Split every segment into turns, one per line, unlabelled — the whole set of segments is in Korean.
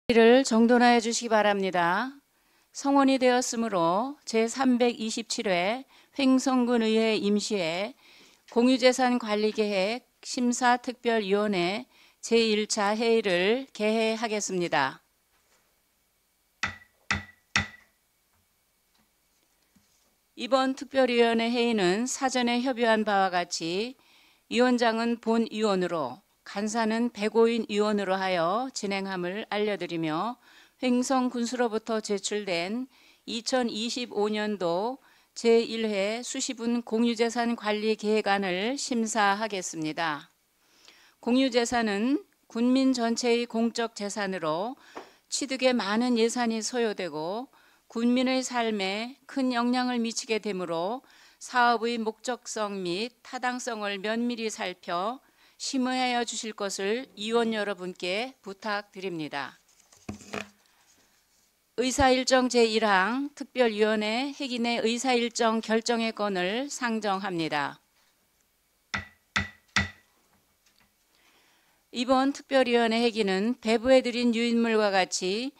를 정돈하여 주시기 바랍니다. 성원이 되었으므로 제327회 횡성군의회 임시회 공유재산관리계획 심사특별위원회 제1차 회의를 개회하겠습니다. 이번 특별위원회 회의는 사전에 협의한 바와 같이 위원장은 본위원으로 간사는 배고인 위원으로 하여 진행함을 알려드리며 횡성군수로부터 제출된 2025년도 제1회 수시분 공유재산관리계획안을 심사하겠습니다. 공유재산은 군민 전체의 공적 재산으로 취득에 많은 예산이 소요되고 군민의 삶에 큰 영향을 미치게 되므로 사업의 목적성 및 타당성을 면밀히 살펴 심의하여 주실 것을 위원 여러분께 부탁드립니다. 의사일정 제1항 특별위원회 회기 내 의사일정 결정의 건을 상정합니다. 이번 특별위원회 회기는 배부해드린 유인물과 같이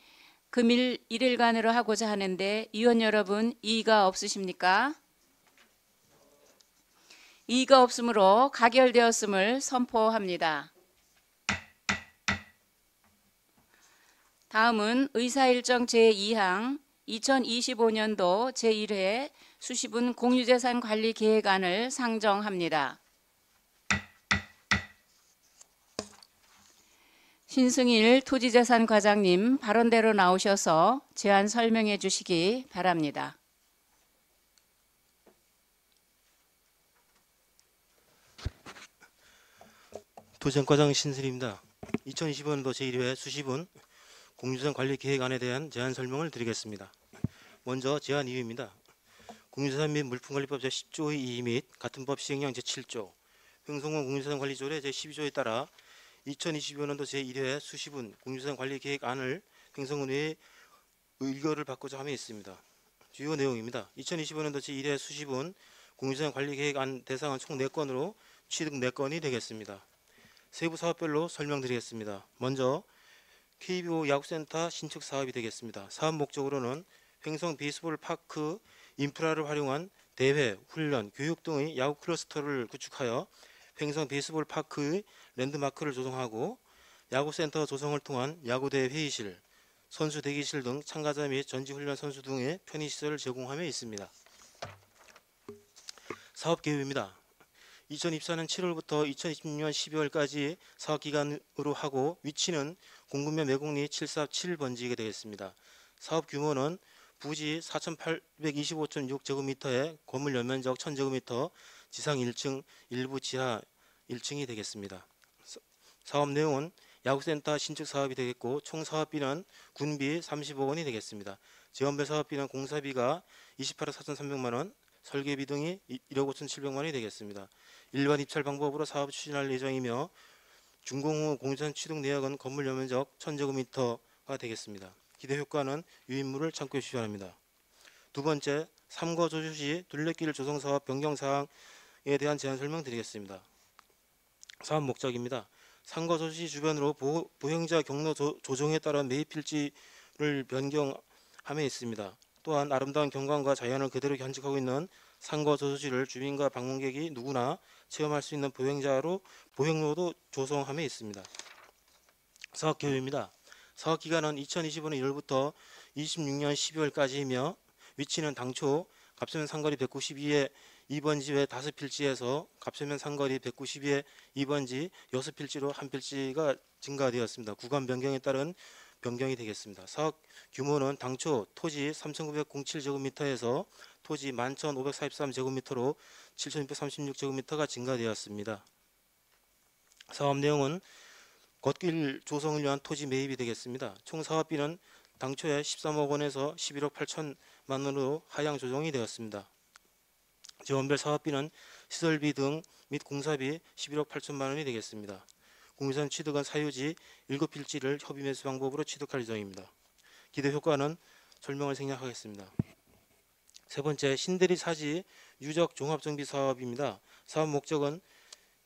금일 1일간으로 하고자 하는데 위원 여러분 이의가 없으십니까? 이의가 없으므로 가결되었음을 선포합니다. 다음은 의사일정 제2항 2025년도 제1회 수시분 공유재산관리계획안을 상정합니다. 신승일 토지재산과장님 발언대로 나오셔서 제안 설명해 주시기 바랍니다.
토지재산과장 신승일입니다. 2025년도 제1회 수시분 공유재산관리계획안에 대한 제안 설명을 드리겠습니다. 먼저 제안 이유입니다. 공유재산 및 물품관리법 제10조의 2 및 같은 법 시행령 제7조 횡성군 공유재산관리조례 제12조에 따라 2025년도 제1회 수시분 공유재산관리계획안을 횡성군의 의결을 받고자 함에 있습니다. 주요 내용입니다. 2025년도 제1회 수시분 공유재산관리계획안 대상은 총 4건으로 취득 4건이 되겠습니다. 세부 사업별로 설명드리겠습니다. 먼저 KBO 야구센터 신축 사업이 되겠습니다. 사업 목적으로는 횡성 베이스볼 파크 인프라를 활용한 대회, 훈련, 교육 등의 야구 클러스터를 구축하여 횡성 베이스볼 파크의 랜드마크를 조성하고 야구센터 조성을 통한 야구대회 회의실, 선수 대기실 등 참가자 및 전지훈련 선수 등의 편의시설을 제공하며 있습니다. 사업 계획입니다. 2024년 7월부터 2026년 12월까지 사업기간으로 하고 위치는 공군면 매곡리 747번지가 되겠습니다. 사업 규모는 부지 4,825.6제곱미터에 건물 연면적 1,000제곱미터, 지상 1층, 일부 지하 1층이 되겠습니다. 사업 내용은 야구센터 신축 사업이 되겠고 총 사업비는 군비 30억 원이 되겠습니다. 지원별 사업비는 공사비가 28억 4,300만원, 설계비 등이 1억 5,700만 원이 되겠습니다. 일반 입찰 방법으로 사업을 추진할 예정이며 준공 후 공유재산 취득 내역은 건물 연면적 1,000제곱미터가 되겠습니다. 기대 효과는 유인물을 참고해 주시기 바랍니다. 두 번째, 3거 조조 시 둘레길 조성 사업 변경 사항에 대한 제안 설명드리겠습니다. 사업 목적입니다. 3거 조조 시 주변으로 보행자 경로 조정에 따른 매입 필지를 변경함에 있습니다. 또한 아름다운 경관과 자연을 그대로 간직하고 있는 상거 조소지를 주민과 방문객이 누구나 체험할 수 있는 보행로도 조성함에 있습니다. 사업 계획입니다. 사업 기간은 2025년 1월부터 26년 12월까지이며 위치는 당초 갑세면 상거리 192에 2번지 외 5필지에서 갑세면 상거리 192에 2번지 6필지로 1필지가 증가되었습니다. 구간 변경에 따른 변경이 되겠습니다. 사업 규모는 당초 토지 3,907제곱미터에서 토지 11,543제곱미터로 7,636제곱미터가 증가되었습니다. 사업 내용은 걷길 조성을 위한 토지 매입이 되겠습니다. 총 사업비는 당초에 13억 원에서 11억 8천만 원으로 하향 조정이 되었습니다. 지원별 사업비는 시설비 등 및 공사비 11억 8천만 원이 되겠습니다. 공유재산 취득은 사유지 7필지를 협의 매수 방법으로 취득할 예정입니다. 기대 효과는 설명을 생략하겠습니다. 세 번째, 신대리 사지 유적 종합정비 사업입니다. 사업 목적은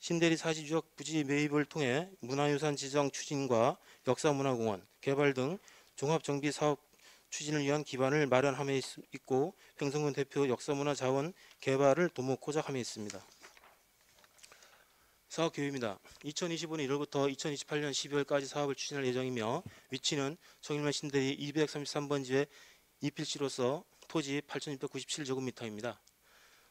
신대리 사지 유적 부지 매입을 통해 문화유산 지정 추진과 역사문화공원 개발 등 종합정비 사업 추진을 위한 기반을 마련함에 있고 횡성군 대표 역사문화자원 개발을 도모코자 함에 있습니다. 사업 계획입니다. 2025년 1월부터 2028년 12월까지 사업을 추진할 예정이며 위치는 청일면 신대리 233번지의 이필지로서 토지 8,697제곱미터입니다.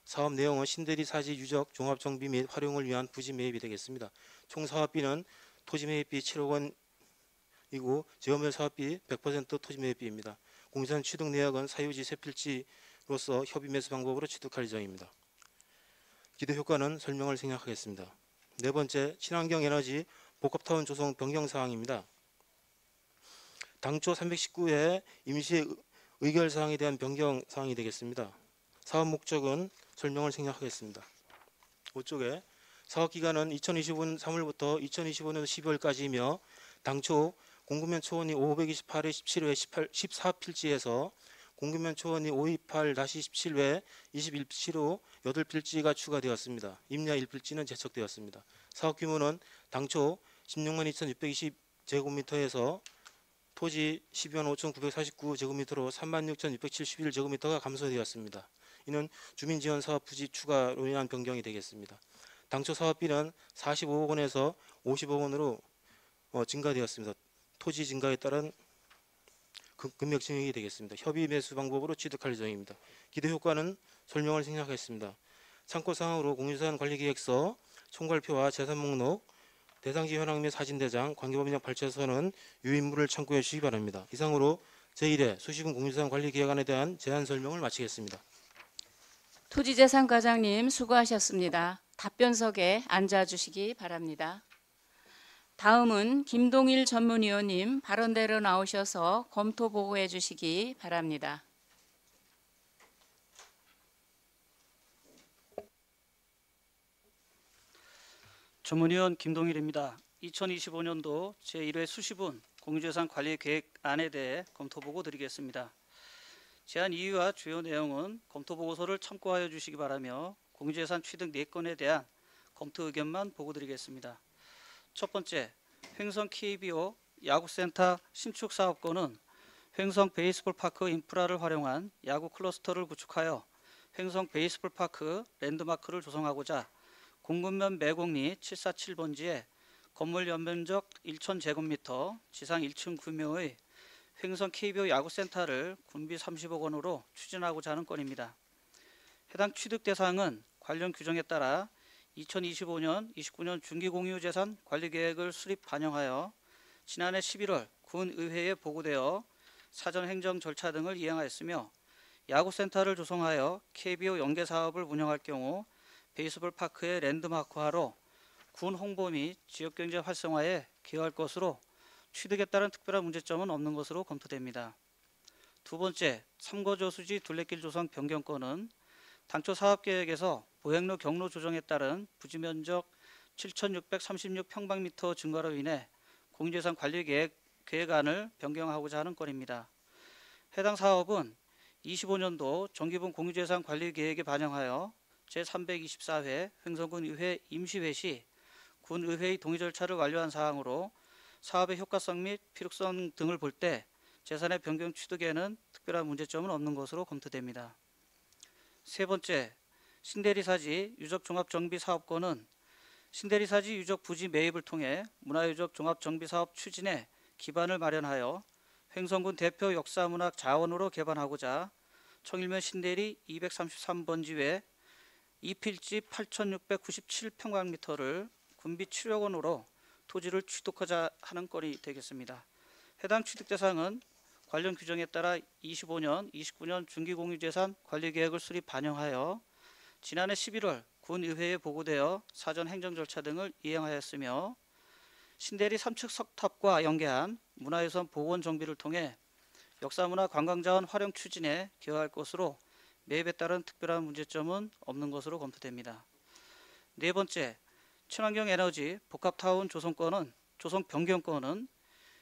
사업 내용은 신대리 사지 유적 종합정비 및 활용을 위한 부지 매입이 되겠습니다. 총 사업비는 토지 매입비 7억 원이고 지원별 사업비 100% 토지 매입비입니다. 공유산 취득 내역은 사유지 세 필지로서 협의 매수 방법으로 취득할 예정입니다. 기대 효과는 설명을 생략하겠습니다. 네 번째, 친환경 에너지 복합타운 조성 변경 사항입니다. 당초 319회 임시 의결 사항에 대한 변경 사항이 되겠습니다. 사업 목적은 설명을 생략하겠습니다. 5쪽에 사업 기간은 2025년 3월부터 2025년 12월까지이며 당초 공급면 초원이 528회 17회 14필지에서 공급면 초원이 528-17회 21필지로 8필지가 추가되었습니다. 임야 1필지는 제척되었습니다. 사업 규모는 당초 16만 2,620제곱미터에서 토지 12만 5,949제곱미터로 3만 6,671제곱미터가 감소되었습니다. 이는 주민지원사업 부지 추가로 인한 변경이 되겠습니다. 당초 사업비는 45억 원에서 50억 원으로 증가되었습니다. 토지 증가에 따른 금액 증액이 되겠습니다. 협의 매수 방법으로 취득할 예정입니다. 기대 효과는 설명을 생략하겠습니다. 참고 사항으로 공유산 관리계획서, 총괄표와 재산 목록, 대상지 현황 및 사진대장, 관계법인장 발췌서는 유인물을 참고해 주시기 바랍니다. 이상으로 제1회 수시군 공유산 관리계획안에 대한 제안 설명을 마치겠습니다.
토지재산과장님 수고하셨습니다. 답변석에 앉아주시기 바랍니다. 다음은 김동일 전문위원님 발언대로 나오셔서 검토 보고해 주시기 바랍니다.
전문위원 김동일입니다. 2025년도 제1회 수시분 공유재산 관리 계획안에 대해 검토 보고 드리겠습니다. 제안 이유와 주요 내용은 검토 보고서를 참고하여 주시기 바라며 공유재산 취득 4건에 대한 검토 의견만 보고 드리겠습니다. 첫 번째, 횡성 KBO 야구센터 신축 사업권은 횡성 베이스볼 파크 인프라를 활용한 야구 클러스터를 구축하여 횡성 베이스볼 파크 랜드마크를 조성하고자 공급면 매곡리 747번지에 건물 연면적 1,000제곱미터, 지상 1층 규모의 횡성 KBO 야구센터를 군비 30억 원으로 추진하고자 하는 건입니다. 해당 취득 대상은 관련 규정에 따라 2025년, 29년 중기공유재산 관리계획을 수립 반영하여 지난해 11월 군의회에 보고되어 사전 행정 절차 등을 이행하였으며 야구센터를 조성하여 KBO 연계사업을 운영할 경우 베이스볼 파크의 랜드마크화로 군 홍보 및 지역경제 활성화에 기여할 것으로 취득에 따른 특별한 문제점은 없는 것으로 검토됩니다. 두 번째, 삼거저수지 둘레길 조성 변경권은 당초 사업계획에서 보행로 경로 조정에 따른 부지면적 7,636평방미터 증가로 인해 공유재산 관리계획안을 변경하고자 하는 건입니다. 해당 사업은 25년도 정기분 공유재산 관리계획에 반영하여 제324회 횡성군 의회 임시회 시 군의회의 동의 절차를 완료한 사항으로 사업의 효과성 및 필요성 등을 볼 때 재산의 변경 취득에는 특별한 문제점은 없는 것으로 검토됩니다. 세 번째, 신대리사지 유적종합정비사업권은 신대리사지 유적 부지 매입을 통해 문화유적 종합정비사업 추진에 기반을 마련하여 횡성군 대표 역사문학 자원으로 개발하고자 청일면 신대리 233번지 외 2필지 8,697평방미터를 군비 7억 원으로 토지를 취득하자 하는 건이 되겠습니다. 해당 취득 대상은 관련 규정에 따라 25년, 29년 중기공유재산 관리계획을 수립 반영하여 지난해 11월 군의회에 보고되어 사전 행정 절차 등을 이행하였으며 신대리 3층 석탑과 연계한 문화유산 복원 정비를 통해 역사문화 관광자원 활용 추진에 기여할 것으로 매입에 따른 특별한 문제점은 없는 것으로 검토됩니다. 네 번째, 친환경 에너지 복합타운 조성 변경권은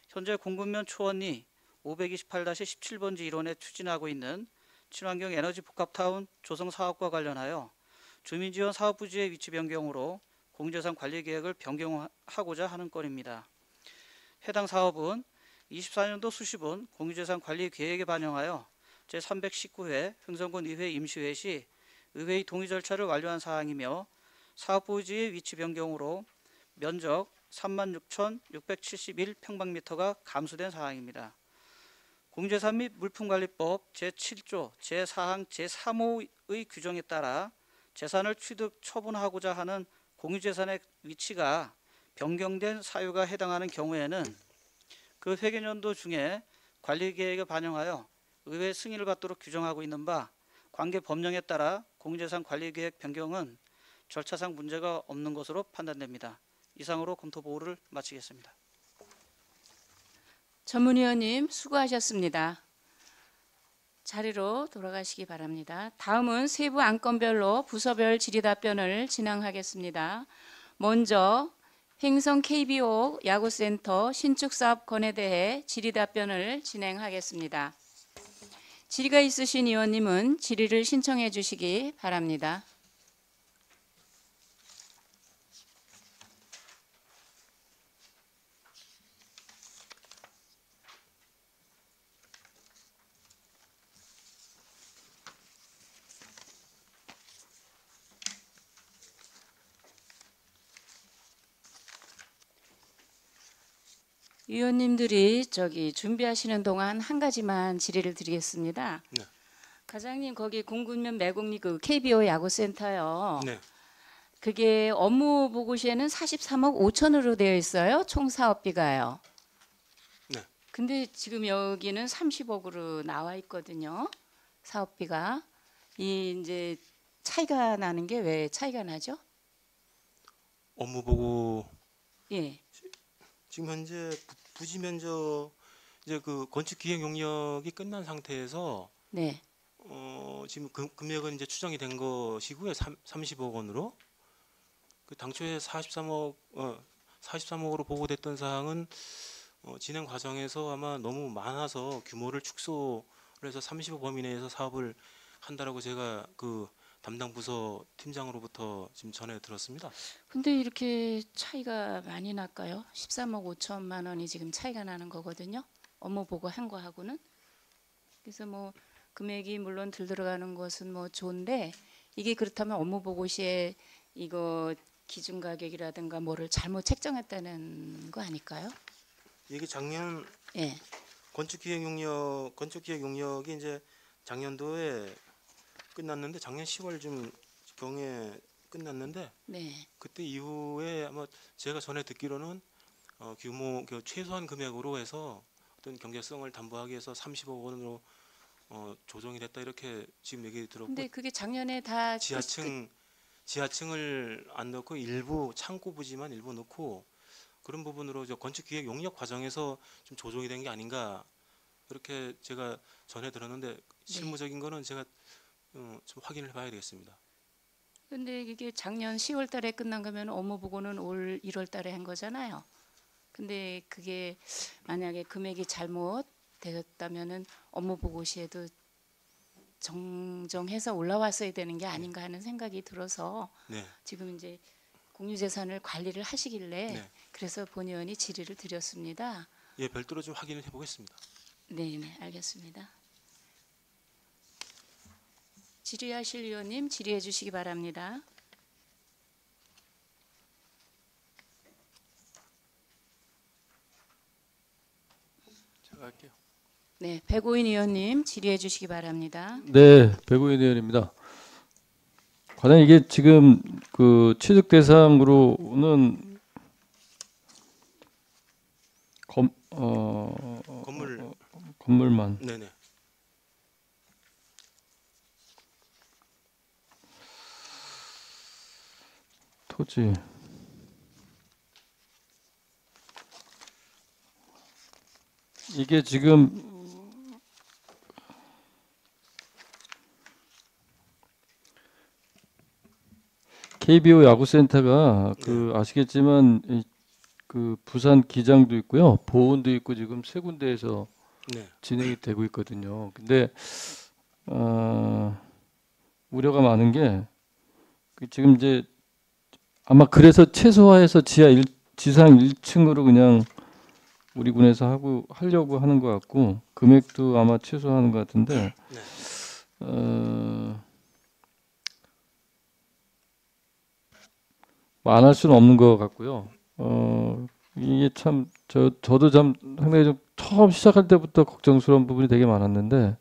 현재 공급면 초원리 528-17번지 일원에 추진하고 있는 친환경 에너지 복합타운 조성 사업과 관련하여 주민지원 사업부지의 위치 변경으로 공유재산 관리 계획을 변경하고자 하는 건입니다. 해당 사업은 24년도 수시분 공유재산 관리 계획에 반영하여 제319회 흥성군 의회 임시회 시 의회의 동의 절차를 완료한 사항이며 사업부지의 위치 변경으로 면적 36,671평방미터가 감소된 사항입니다. 공유재산 및 물품관리법 제7조 제4항 제3호의 규정에 따라 재산을 취득 처분하고자 하는 공유재산의 위치가 변경된 사유가 해당하는 경우에는 그 회계년도 중에 관리계획에 반영하여 의회 승인을 받도록 규정하고 있는 바 관계 법령에 따라 공유재산 관리계획 변경은 절차상 문제가 없는 것으로 판단됩니다. 이상으로 검토 보고를 마치겠습니다.
전문위원님 수고하셨습니다. 자리로 돌아가시기 바랍니다. 다음은 세부 안건별로 부서별 질의답변을 진행하겠습니다. 먼저 행성 KBO 야구센터 신축사업 건에 대해 질의답변을 진행하겠습니다. 질의가 있으신 의원님은 질의를 신청해 주시기 바랍니다. 위원님들이 준비하시는 동안 한 가지만 질의를 드리겠습니다.
네.
과장님 거기 공군면 매곡리 그 KBO 야구센터요.
네.
그게 업무 보고 시에는 43억 5천으로 되어 있어요. 총 사업비가요.
네.
근데 지금 여기는 30억으로 나와 있거든요. 사업비가. 이 이제 차이가 나는 게 왜 차이가 나죠?
업무 보고
예.
지금 현재 부지 면적 이제 그 건축 기획 용역이 끝난 상태에서
네.
지금 금액은 이제 추정이 된 것이고요. 30억 원으로. 그 당초에 43억으로 보고됐던 사항은 진행 과정에서 아마 너무 많아서 규모를 축소를 해서 30억 범위 내에서 사업을 한다라고 제가 그 담당 부서 팀장으로부터 지금 전해 들었습니다.
근데 이렇게 차이가 많이 날까요? 13억 5천만 원이 지금 차이가 나는 거거든요. 업무 보고 한 거하고는. 그래서 뭐 금액이 물론 들어가는 것은 뭐 좋은데 이게 그렇다면 업무 보고 시에 이거 기준 가격이라든가 뭐를 잘못 책정했다는 거 아닐까요?
이게 작년
예.
건축 기획 용역이 이제 작년도에 끝났는데 작년 10월 좀 경에 끝났는데
네.
그때 이후에 아마 제가 전에 듣기로는 규모 최소한 금액으로 해서 어떤 경제성을 담보하기 위해서 30억 원으로 조정이 됐다 이렇게 지금 얘기 들었고
근데 그게 작년에 다
지하층을 안 넣고 일부 창고 부지만 일부 넣고 그런 부분으로 건축 기획 용역 과정에서 좀 조정이 된 게 아닌가 그렇게 제가 전해 들었는데 실무적인 거는 제가 좀 확인을 해봐야 되겠습니다.
근데 이게 작년 10월 달에 끝난 거면 업무 보고는 올 1월 달에 한 거잖아요. 근데 그게 만약에 금액이 잘못 되었다면은 업무 보고 시에도 정정해서 올라왔어야 되는 게 아닌가 하는 생각이 들어서
네.
지금 이제 공유재산을 관리를 하시길래
네.
그래서 본 의원이 질의를 드렸습니다.
예, 별도로 좀 확인을 해보겠습니다.
네, 알겠습니다. 질의하실 의원님 질의해 주시기 바랍니다.
제가 할게요.
네, 백오인 의원님 질의해 주시기 바랍니다.
네, 백우인 의원입니다. 과연 이게 지금 그 취득 대상으로는 건물만.
네네.
토지. 이게 지금 KBO 야구센터가 그 아시겠지만 그 부산 기장도 있고요, 보은도 있고 지금 세 군데에서
네.
진행이 되고 있거든요. 근데 우려가 많은 게 지금 이제 아마 그래서 최소화해서 지상 1층으로 그냥 우리 군에서 하려고 하는 것 같고 금액도 아마 최소화하는 것 같은데
네.
뭐 안 할 수는 없는 것 같고요. 이게 참 저도 참 상당히 좀 처음 시작할 때부터 걱정스러운 부분이 되게 많았는데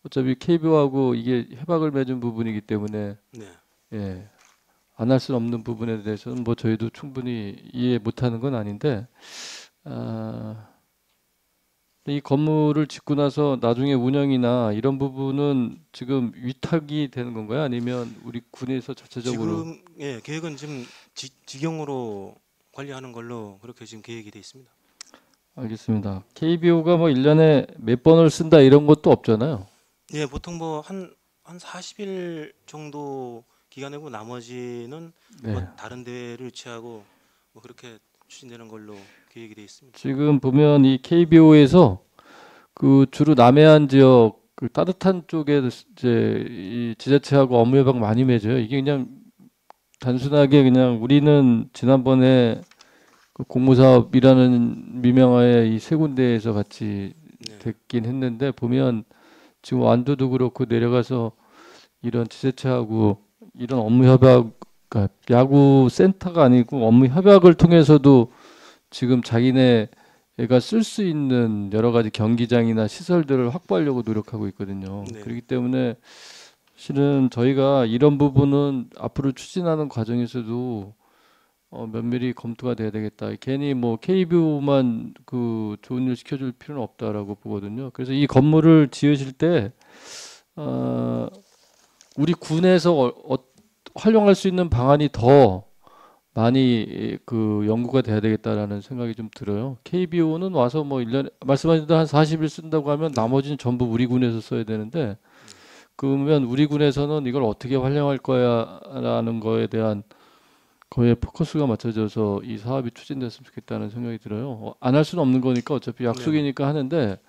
어차피 KBO하고 이게 협약을 맺은 부분이기 때문에
네.
예, 안 할 수는 없는 부분에 대해서는 뭐 저희도 충분히 이해 못하는 건 아닌데 이 건물을 짓고 나서 나중에 운영이나 이런 부분은 지금 위탁이 되는 건가요? 아니면 우리 군에서 자체적으로
지금 예, 계획은 지금 직영으로 관리하는 걸로 그렇게 지금 계획이 돼 있습니다.
알겠습니다. KBO가 뭐 1년에 몇 번을 쓴다 이런 것도 없잖아요.
예, 보통 뭐 한 40일 정도 기간이고 나머지는
네.
뭐 다른 대회를 유치하고 뭐 그렇게 추진되는 걸로 계획이 돼 있습니다.
지금 보면 이 KBO에서 그 주로 남해안 지역 그 따뜻한 쪽에 이제 이 지자체하고 업무 협약 많이 맺어요. 이게 그냥 단순하게 그냥 우리는 지난번에 그 공무사업이라는 미명하에 이 세 군데에서 같이
네.
됐긴 했는데 보면 지금 완도도 그렇고 내려가서 이런 지자체하고 이런 업무 협약, 그러니까 야구 센터가 아니고 업무 협약을 통해서도 지금 자기네가 쓸 수 있는 여러 가지 경기장이나 시설들을 확보하려고 노력하고 있거든요.
네.
그렇기 때문에 실은 저희가 이런 부분은 앞으로 추진하는 과정에서도 면밀히 검토가 돼야 되겠다. 괜히 뭐 KBO만 그 좋은 일 시켜줄 필요는 없다라고 보거든요. 그래서 이 건물을 지으실 때 우리 군에서 활용할 수 있는 방안이 더 많이 그 연구가 돼야 되겠다라는 생각이 좀 들어요. KBO는 와서 뭐 1년에 말씀하신 대로 한 40일 쓴다고 하면 나머지는 전부 우리 군에서 써야 되는데 그러면 우리 군에서는 이걸 어떻게 활용할 거야라는 거에 대한 거기에 포커스가 맞춰져서 이 사업이 추진됐으면 좋겠다는 생각이 들어요. 안 할 수는 없는 거니까 어차피 약속이니까 하는데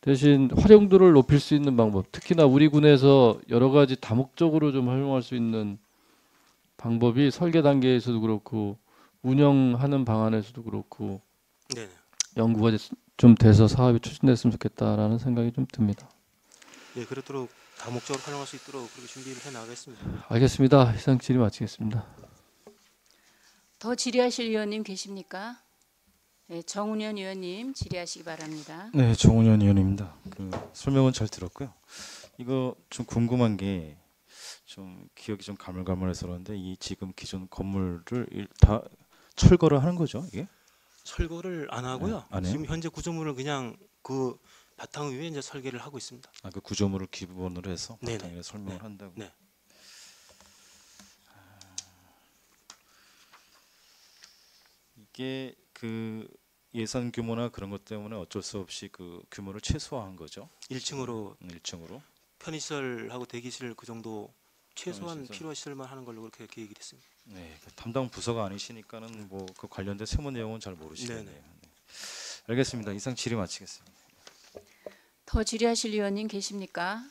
대신 활용도를 높일 수 있는 방법, 특히나 우리 군에서 여러 가지 다목적으로 좀 활용할 수 있는 방법이 설계 단계에서도 그렇고 운영하는 방안에서도 그렇고
네.
연구가 좀 돼서 사업이 추진됐으면 좋겠다라는 생각이 좀 듭니다.
예, 그렇도록 다목적으로 활용할 수 있도록 그렇게 준비를 해 나가겠습니다.
알겠습니다. 이상 질의 마치겠습니다.
더 질의하실 의원님 계십니까? 네, 정운현 의원님 질의하시기 바랍니다.
네, 정운현 의원입니다. 그 설명은 잘 들었고요. 이거 좀 궁금한 게 좀 기억이 좀 가물가물해서 그런데 이 지금 기존 건물을 다 철거를 하는 거죠, 이게?
철거를 안 하고요.
네, 안 해요?
지금 현재 구조물을 그냥 그 바탕 위에 이제 설계를 하고 있습니다.
아, 그 구조물을 기본으로 해서
네네.
바탕에 설명을
네.
한다고.
네.
이게 그 예산 규모나 그런 것 때문에 어쩔 수 없이 그 규모를 최소화한 거죠.
1층으로
1층으로.
편의시설하고 대기실 그 정도 최소한
편의시설.
필요한 시설만 하는 걸로 그렇게 계획이 됐습니다.
네, 그 담당 부서가 아니시니까는 뭐 그 관련된 세무 내용은 잘 모르시겠네요.
네네.
네. 알겠습니다. 이상 질의 마치겠습니다.
더 질의하실 의원님 계십니까?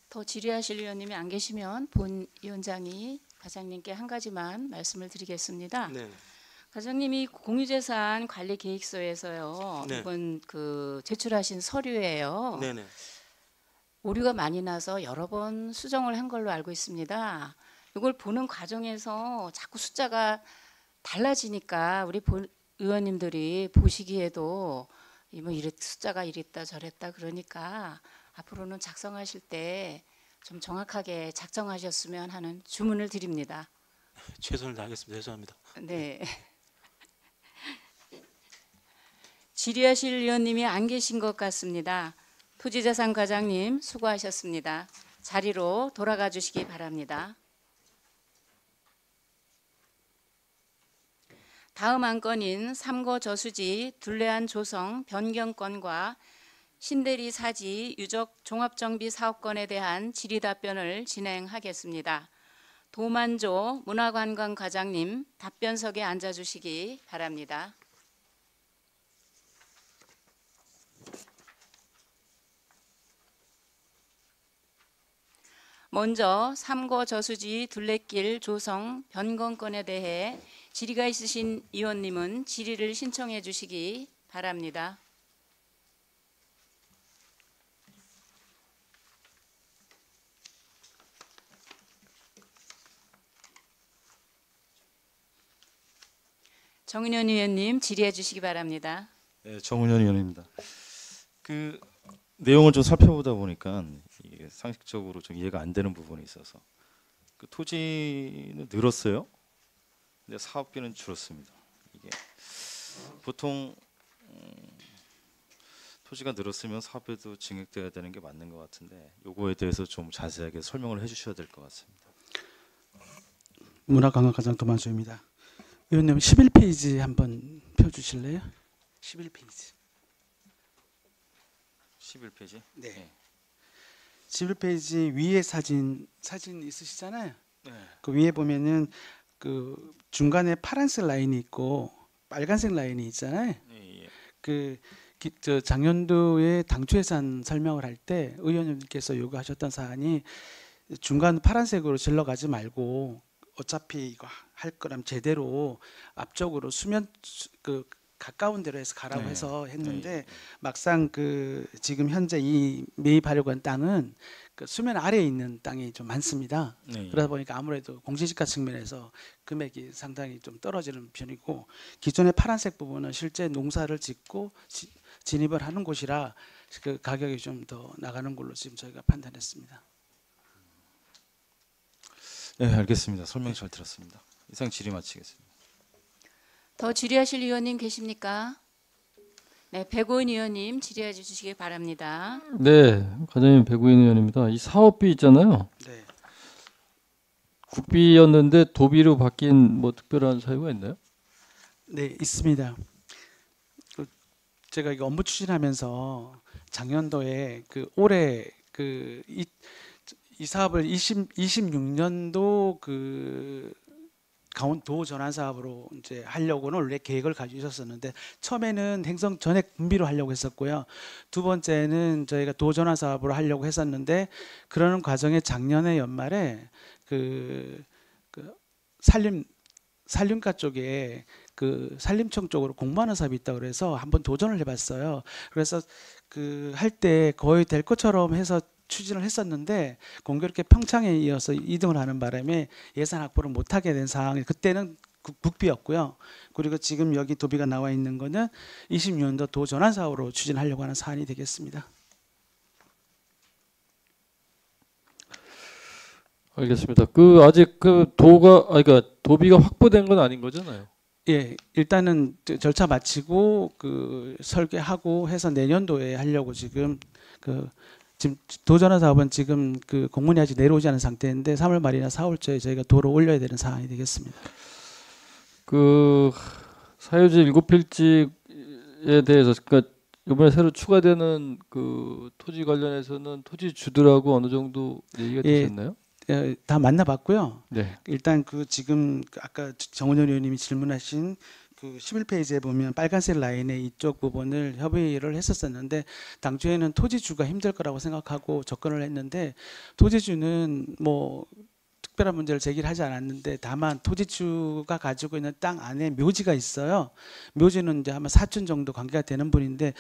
더 질의하실 의원님이 안 계시면 본 위원장이 과장님께 한 가지만 말씀을 드리겠습니다.
네.
과장님이 공유재산 관리 계획서에서요.
네.
이번 그 제출하신 서류예요.
네네.
오류가 많이 나서 여러 번 수정을 한 걸로 알고 있습니다. 이걸 보는 과정에서 자꾸 숫자가 달라지니까 우리 의원님들이 보시기에도 뭐 숫자가 이랬다 저랬다 그러니까 앞으로는 작성하실 때 좀 정확하게 작성하셨으면 하는 주문을 드립니다.
최선을 다하겠습니다. 죄송합니다.
네. 질의하실 의원님이 안 계신 것 같습니다. 토지자산 과장님 수고하셨습니다. 자리로 돌아가 주시기 바랍니다. 다음 안건인 삼거 저수지 둘레안 조성 변경건과 신대리 사지 유적 종합정비 사업건에 대한 질의 답변을 진행하겠습니다. 도만조 문화관광 과장님 답변석에 앉아주시기 바랍니다. 먼저 삼거 저수지 둘레길 조성 변경건에 대해 질의가 있으신 의원님은 질의를 신청해 주시기 바랍니다. 정은현 의원님 질의해 주시기 바랍니다.
네, 정은현 의원입니다. 그 내용을 좀 살펴보다 보니까 이게 상식적으로 좀 이해가 안 되는 부분이 있어서 그 토지는 늘었어요. 근데 사업비는 줄었습니다. 이게 보통 토지가 늘었으면 사업비도 증액돼야 되는 게 맞는 것 같은데 요거에 대해서 좀 자세하게 설명을 해주셔야 될 것 같습니다.
문화관광과장 도만수입니다. 의원님 11페이지 한번 펴주실래요? 11페이지.
11페이지.
네. 11페이지 위에 사진 있으시잖아요.
네.
그 위에 보면은 그 중간에 파란색 라인이 있고 빨간색 라인이 있잖아요.
예, 예.
저 작년도에 당초 예산 설명을 할 때 의원님께서 요구하셨던 사안이 중간 파란색으로 질러가지 말고 어차피 이거 할 거라면 제대로 앞쪽으로 그 가까운 데로 해서 가라고
네.
해서 했는데
네.
막상 그 지금 현재 이 매입하려고 한 땅은 그 수면 아래에 있는 땅이 좀 많습니다.
네.
그러다 보니까 아무래도 공시지가 측면에서 금액이 상당히 좀 떨어지는 편이고 기존의 파란색 부분은 실제 농사를 짓고 진입을 하는 곳이라 그 가격이 좀 더 나가는 걸로 지금 저희가 판단했습니다.
네, 알겠습니다. 설명 잘 들었습니다. 이상 질의 마치겠습니다.
더 질의하실 의원님 계십니까? 네, 백오인 의원님 질의해 주시기 바랍니다.
네, 과장님 백우인 의원입니다. 이 사업비 있잖아요.
네.
국비였는데 도비로 바뀐 뭐 특별한 사유가 있나요?
네, 있습니다. 제가 이거 업무 추진하면서 작년도에 그 올해 그 이 사업을 26년도 그 강원도 전환 사업으로 이제 하려고는 원래 계획을 가지고 있었었는데 처음에는 행성 전액 분비로 하려고 했었고요. 두 번째는 저희가 도 전환 사업으로 하려고 했었는데 그러는 과정에 작년에 연말에 그 산림과 쪽에 그 산림청 쪽으로 공모하는 사업이 있다고 그래서 한번 도전을 해봤어요. 그래서 그 할 때 거의 될 것처럼 해서 추진을 했었는데 공교롭게 평창에 이어서 2등을 하는 바람에 예산 확보를 못하게 된 상황이 그때는 국비였고요. 그리고 지금 여기 도비가 나와 있는 거는 26년도 도 전환 사업으로 추진하려고 하는 사안이 되겠습니다.
알겠습니다. 그 아직 그 그러니까 도비가 확보된 건 아닌 거잖아요.
예, 일단은 절차 마치고 그 설계하고 해서 내년도에 하려고 지금 도전화 사업은 지금 그 공문이 아직 내려오지 않은 상태인데 3월 말이나 4월 초에 저희가 도로 올려야 되는 사안이 되겠습니다.
그 사유지 7필지에 대해서 그러니까 이번에 새로 추가되는 그 토지 관련해서는 토지 주들하고 어느 정도 얘기가
예.
되셨나요?
다 만나봤고요.
네.
일단 그 지금 아까 정은현 의원님이 질문하신 그 11페이지에 보면 빨간색 라인의 이쪽 부분을 협의를 했었었는데 당초에는 토지주가 힘들 거라고 생각하고 접근을 했는데 토지주는 뭐 특별한 문제를 제기를 하지 않았는데 다만 토지주가 가지고 있는 땅 안에 묘지가 있어요. 묘지는 이제 아마 사촌 정도 관계가 되는 분인데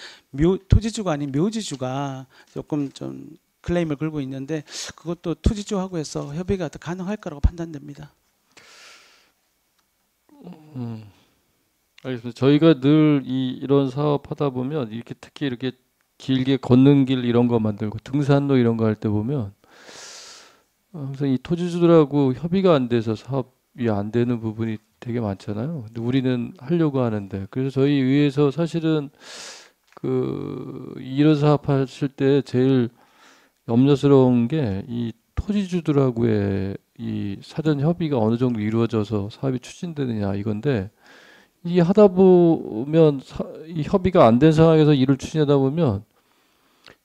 토지주가 아닌 묘지주가 조금 좀 클레임을 걸고 있는데 그것도 토지주하고 해서 협의가 더 가능할 거라고 판단됩니다.
알겠습니다. 저희가 늘 이런 사업 하다 보면 이렇게 특히 이렇게 길게 걷는 길 이런 거 만들고 등산로 이런 거 할 때 보면 항상 이 토지주들하고 협의가 안 돼서 사업이 안 되는 부분이 되게 많잖아요. 근데 우리는 하려고 하는데 그래서 저희 의회에서 사실은 그 이런 사업 하실 때 제일 염려스러운 게 이 토지주들하고의 이 사전 협의가 어느 정도 이루어져서 사업이 추진되느냐 이건데 이 하다 보면 이 협의가 안 된 상황에서 일을 추진하다 보면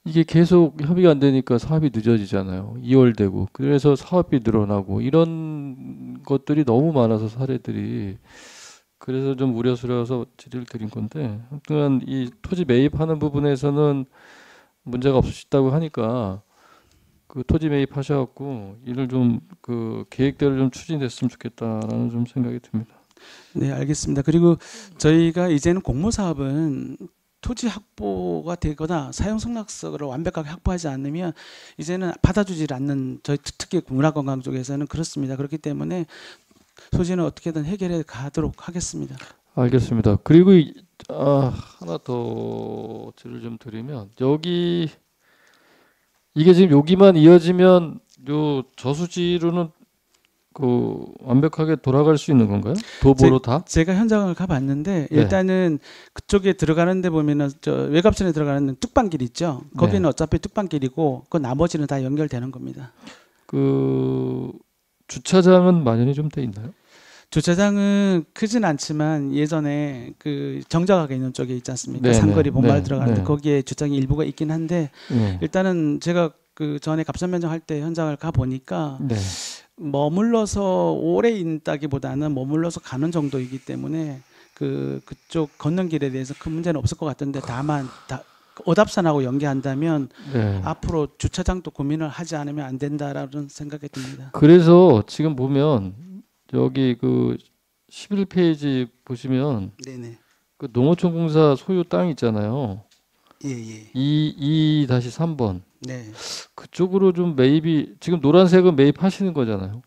이게 계속 협의가 안 되니까 사업이 늦어지잖아요. 2월 되고 그래서 사업비 늘어나고 이런 것들이 너무 많아서 사례들이 그래서 좀 우려스러워서 질의를 드린 건데 아무튼 이 토지 매입하는 부분에서는 문제가 없으시다고 하니까 그 토지 매입하셔갖고 이를 좀 그 계획대로 좀 추진됐으면 좋겠다라는 좀 생각이 듭니다.
네, 알겠습니다. 그리고 저희가 이제는 공모 사업은 토지 확보가 되거나 사용 승낙서를 완벽하게 확보하지 않으면 이제는 받아주지 않는 저희 특히 문화관광 쪽에서는 그렇습니다. 그렇기 때문에 소지는 어떻게든 해결해 가도록 하겠습니다.
알겠습니다. 그리고 하나 더 질을 좀 드리면 여기 이게 지금 여기만 이어지면 요 저수지로는 그 완벽하게 돌아갈 수 있는 건가요? 도보로 다?
제가 현장을 가봤는데
네.
일단은 그쪽에 들어가는데 보면은 저 외곽선에 들어가는 뚝방길 있죠. 거기는
네.
어차피 뚝방길이고 그 나머지는 다 연결되는 겁니다.
그 주차장은 마련이 좀 돼 있나요?
주차장은 크진 않지만 예전에 그 정자가게 있는 쪽에 있지 않습니까?
네네.
삼거리 본마을
네.
들어가는데
네.
거기에 주차장이 일부가 있긴 한데
네.
일단은 제가 그 전에 갑산 면접할 때 현장을 가 보니까
네.
머물러서 오래 있다기보다는 머물러서 가는 정도이기 때문에 그쪽 걷는 길에 대해서 큰 문제는 없을 것 같은데 다만 오답산하고 연계한다면
네.
앞으로 주차장도 고민을 하지 않으면 안 된다라는 생각이 듭니다.
그래서 지금 보면 여기 그 11페이지 보시면
네네.
그 농어촌 공사 소유 땅 있잖아요.
예예.
2-3번
네.
그쪽으로 좀 매입이 지금 노란색은 매입하시는 거잖아요.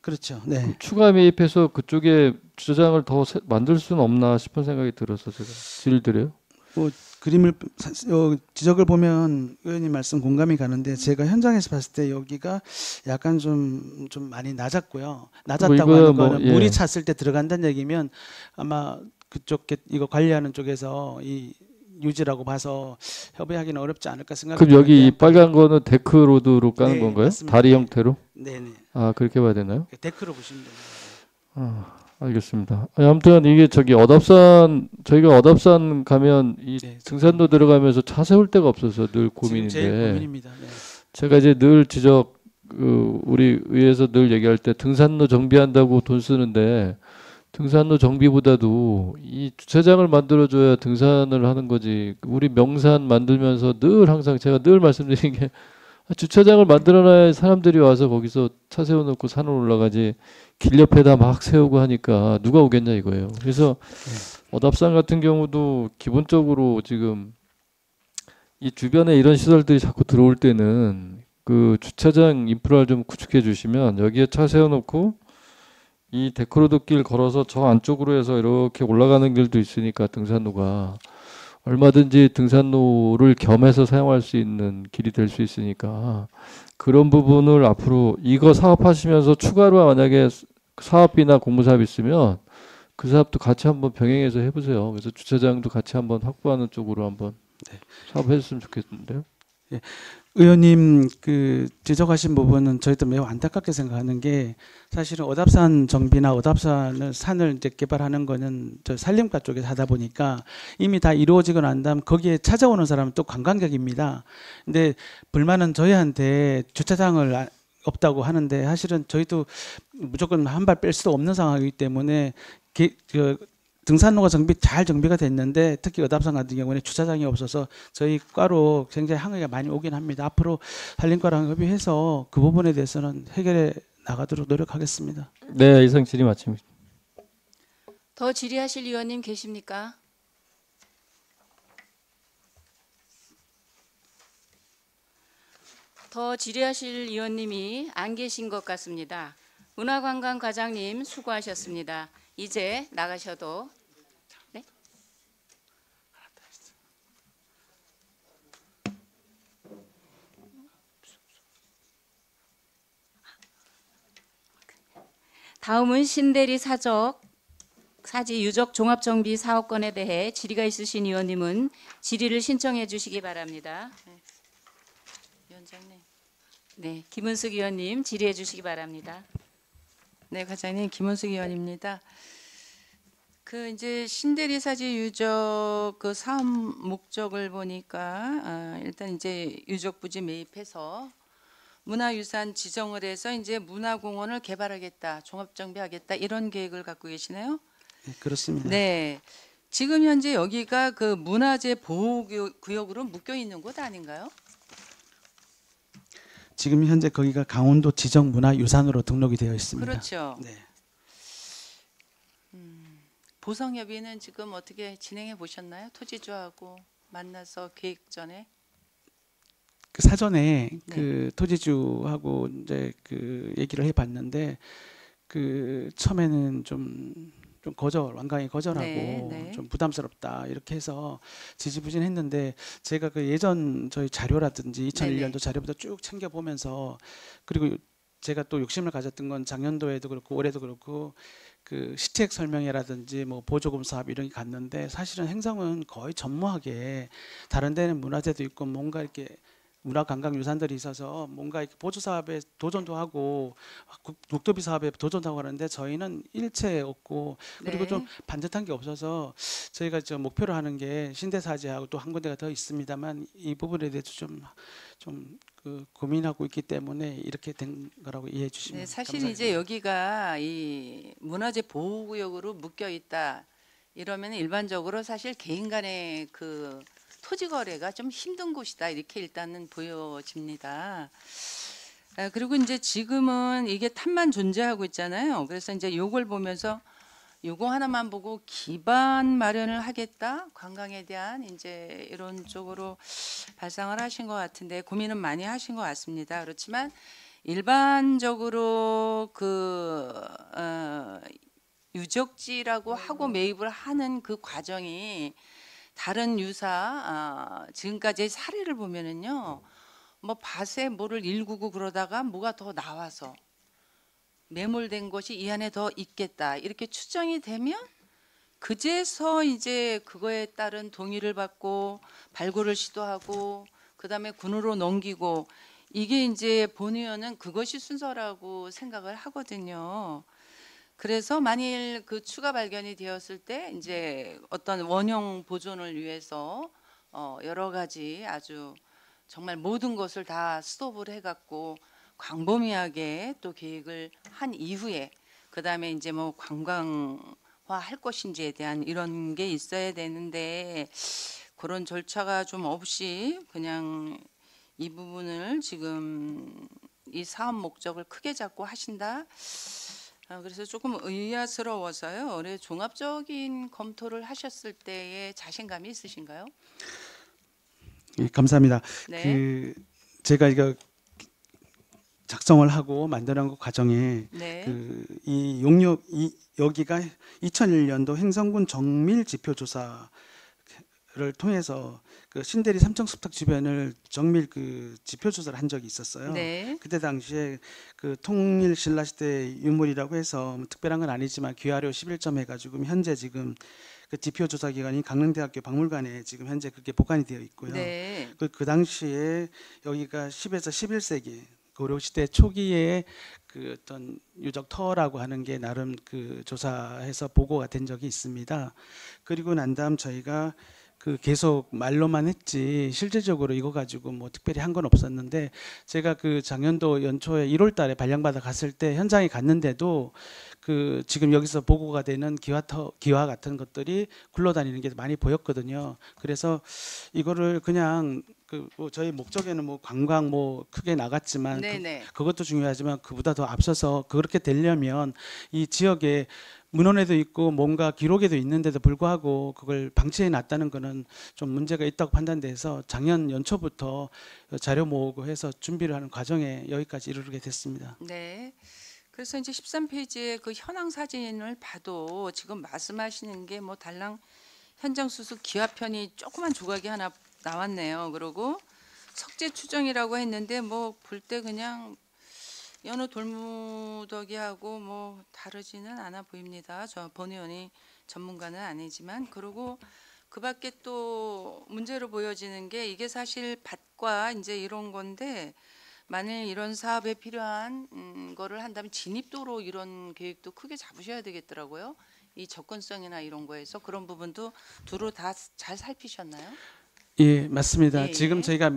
그렇죠. 네.
추가 매입해서 그쪽에 주차장을 더 만들 수는 없나 싶은 생각이 들어서 제가 질을 드려요.
그림을 지적을 보면 의원님 말씀 공감이 가는데 제가 현장에서 봤을 때 여기가 약간 좀 많이 낮았고요. 낮았다고
이거
하는
뭐,
거는
예.
물이 찼을 때 들어간다는 얘기면 아마 그쪽 이거 관리하는 쪽에서 이 유지라고 봐서 협의하기는 어렵지 않을까 생각합니다.
그럼 여기 이 빨간 거는 데크 로드로 까는
네,
건가요?
맞습니다.
다리
네.
형태로?
네네.
아 그렇게 봐야 되나요?
데크로 보시면 됩니다.
알겠습니다. 아무튼 이게 저희가 어답산 가면 이
네,
등산로 들어가면서 차 세울 데가 없어서 늘
지금 제일
고민인데
고민입니다. 네.
제가 이제 늘 우리 의회에서 늘 얘기할 때 등산로 정비한다고 돈 쓰는데 등산로 정비보다도 이 주차장을 만들어줘야 등산을 하는 거지. 우리 명산 만들면서 늘 항상 제가 늘 말씀드리는 게 주차장을 만들어놔야 사람들이 와서 거기서 차 세워놓고 산을 올라가지 길 옆에다 막 세우고 하니까 누가 오겠냐 이거예요. 그래서 어답산 같은 경우도 기본적으로 지금 이 주변에 이런 시설들이 자꾸 들어올 때는 그 주차장 인프라를 좀 구축해 주시면 여기에 차 세워놓고 이 데크로드 길 걸어서 저 안쪽으로 해서 이렇게 올라가는 길도 있으니까 등산로가 얼마든지 등산로를 겸해서 사용할 수 있는 길이 될 수 있으니까 그런 부분을 앞으로 이거 사업하시면서 추가로 만약에 사업비나 공모사업 있으면 그 사업도 같이 한번 병행해서 해보세요. 그래서 주차장도 같이 한번 확보하는 쪽으로 한번 사업해줬으면 좋겠는데요.
의원님 그 지적하신 부분은 저희도 매우 안타깝게 생각하는 게 사실은 오답산 정비나 오답산을 산을 이제 개발하는 거는 저 산림과 쪽에서 하다 보니까 이미 다 이루어지고 난 다음 거기에 찾아오는 사람은 또 관광객입니다. 근데 불만은 저희한테 주차장을 없다고 하는데 사실은 저희도 무조건 한 발 뺄 수도 없는 상황이기 때문에 등산로가 잘 정비가 됐는데 특히 어답산 같은 경우는 주차장이 없어서 저희 과로 굉장히 항의가 많이 오긴 합니다. 앞으로 산림과랑 협의해서 그 부분에 대해서는 해결해 나가도록 노력하겠습니다.
네, 이상 질의 마칩니다.
더 질의하실 의원님 계십니까? 더 질의하실 의원님이 안 계신 것 같습니다. 문화관광 과장님 수고하셨습니다. 이제 나가셔도. 네? 다음은 신대리 사지 유적 종합정비 사업권에 대해 질의가 있으신 의원님은 질의를 신청해 주시기 바랍니다. 네. 위원장님. 네, 김은숙 의원님 질의해 주시기 바랍니다.
네, 과장님 김원숙 의원입니다. 그 이제 신대리 사지 유적 그 사업 목적을 보니까 일단 이제 유적 부지 매입해서 문화유산 지정을 해서 이제 문화공원을 개발하겠다, 종합정비하겠다 이런 계획을 갖고 계시네요.
네, 그렇습니다.
네, 지금 현재 여기가 그 문화재 보호구역으로 묶여 있는 곳 아닌가요?
지금 현재 거기가 강원도 지정문화유산으로 등록이 되어 있습니다.
그렇죠.
네.
보성협의는 지금 어떻게 진행해 보셨나요? 토지주하고 만나서 계획 전에.
그 사전에
네.
그 토지주하고 이제 그 얘기를 해봤는데 그 처음에는 좀 완강히 거절하고
네, 네.
좀 부담스럽다 이렇게 해서 지지부진했는데 제가 그 예전 저희 자료라든지 2001년도 자료부터 쭉 챙겨 보면서 그리고 제가 또 욕심을 가졌던 건 작년도에도 그렇고 올해도 그렇고 그 시책 설명회라든지 뭐 보조금 사업 이런 게 갔는데 사실은 행성은 거의 전무하게 다른 데는 문화재도 있고 뭔가 이렇게 문화관광유산들이 있어서 뭔가 이렇게 보조 사업에 도전도 하고 국도비 사업에 도전도 하고 하는데 저희는 일체 없고 그리고
네.
좀 반듯한 게 없어서 저희가 저 목표로 하는 게 신대사지하고 또 한 군데가 더 있습니다만 이 부분에 대해서 좀 그 고민하고 있기 때문에 이렇게 된 거라고 이해해 주시면
네, 사실
감사하겠습니다.
이제 여기가 이 문화재 보호구역으로 묶여 있다 이러면 일반적으로 사실 개인 간의 그 토지 거래가 좀 힘든 곳이다 이렇게 일단은 보여집니다. 그리고 이제 지금은 이게 탑만 존재하고 있잖아요. 그래서 이제 요걸 보면서 요거 하나만 보고 기반 마련을 하겠다 관광에 대한 이제 이런 쪽으로 발상을 하신 것 같은데 고민은 많이 하신 것 같습니다. 그렇지만 일반적으로 그 유적지라고 하고 매입을 하는 그 과정이 다른 유사 지금까지의 사례를 보면은요, 뭐 밭에 뭐를 일구고 그러다가 뭐가 더 나와서 매몰된 것이 이 안에 더 있겠다 이렇게 추정이 되면 그제서 이제 그거에 따른 동의를 받고 발굴을 시도하고 그다음에 군으로 넘기고 이게 이제 본의원은 그것이 순서라고 생각을 하거든요. 그래서 만일 그 추가 발견이 되었을 때 이제 어떤 원형 보존을 위해서 여러 가지 아주 정말 모든 것을 다 스톱을 해갖고 광범위하게 또 계획을 한 이후에 그 다음에 이제 뭐 관광화 할 것인지에 대한 이런 게 있어야 되는데 그런 절차가 좀 없이 그냥 이 부분을 지금 이 사업 목적을 크게 잡고 하신다. 그래서 조금 의아스러워서요. 올해 종합적인 검토를 하셨을 때의 자신감이 있으신가요?
예, 감사합니다.
네.
그 제가 이거 작성을 하고 만드는 그 과정에
네.
그 이 용역 여기가 2001년도 행성군 정밀 지표 조사를 통해서 그 신대리 삼청수탁 주변을 정밀 그 지표 조사를 한 적이 있었어요.
네.
그때 당시에 그 통일 신라 시대 유물이라고 해서 뭐 특별한 건 아니지만 귀하료 11점 해가지고 현재 지금 그 지표 조사 기관이 강릉대학교 박물관에 지금 현재 그게 보관이 되어 있고요.
네.
그 당시에 여기가 10에서 11세기 고려 시대 초기에 그 어떤 유적 터라고 하는 게 나름 그 조사해서 보고가 된 적이 있습니다. 그리고 난 다음 저희가 그 계속 말로만 했지 실질적으로 이거 가지고 뭐 특별히 한 건 없었는데 제가 그 작년도 연초에 1월 달에 발령받아 갔을 때 현장에 갔는데도 그 지금 여기서 보고가 되는 기와 같은 것들이 굴러다니는 게 많이 보였거든요. 그래서 이거를 그냥 그뭐 저희 목적에는 뭐 관광 뭐 크게 나갔지만
네네.
그것도 중요하지만 그보다 더 앞서서 그렇게 되려면 이 지역에 문헌에도 있고 뭔가 기록에도 있는데도 불구하고 그걸 방치해 놨다는 거는 좀 문제가 있다고 판단돼서 작년 연초부터 자료 모으고 해서 준비를 하는 과정에 여기까지 이르게 됐습니다.
네. 그래서 이제 13페이지의 그 현황 사진을 봐도 지금 말씀하시는 게 뭐 달랑 현장 수습 기화편이 조그만 조각이 하나 나왔네요. 그리고 석재 추정이라고 했는데 뭐 볼 때 그냥 여느 돌무더기하고 뭐 다르지는 않아 보입니다. 저 본의원이 전문가는 아니지만 그리고 그밖에 또 문제로 보여지는 게 이게 사실 밭과 이제 이런 건데 만일 이런 사업에 필요한 거를 한다면 진입도로 이런 계획도 크게 잡으셔야 되겠더라고요. 이 접근성이나 이런 거에서 그런 부분도 두루 다 잘 살피셨나요?
예, 맞습니다.
예,
지금
예.
저희가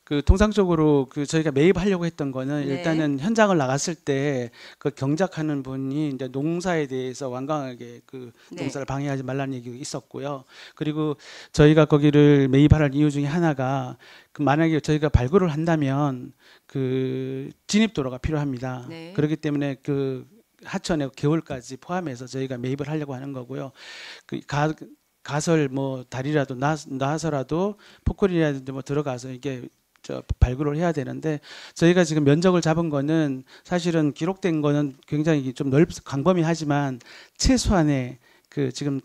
그 통상적으로 그 저희가 매입하려고 했던 거는
네.
일단은 현장을 나갔을 때 그 경작하는 분이 이제 농사에 대해서 완강하게 그
네.
농사를 방해하지 말라는 얘기가 있었고요. 그리고 저희가 거기를 매입할 이유 중에 하나가 그 만약에 저희가 발굴을 한다면 그 진입도로가 필요합니다.
네.
그렇기 때문에 그 하천의 개울까지 포함해서 저희가 매입을 하려고 하는 거고요. 그 가설 뭐 다리라도 놔서라도 포크리라든지 뭐 들어가서 이게 발굴을 해야 되는데 저희가 지금 면적을 잡은 거는 사실은 기록된 거는 굉장히 좀 광범위하지만 최소한의 그 지금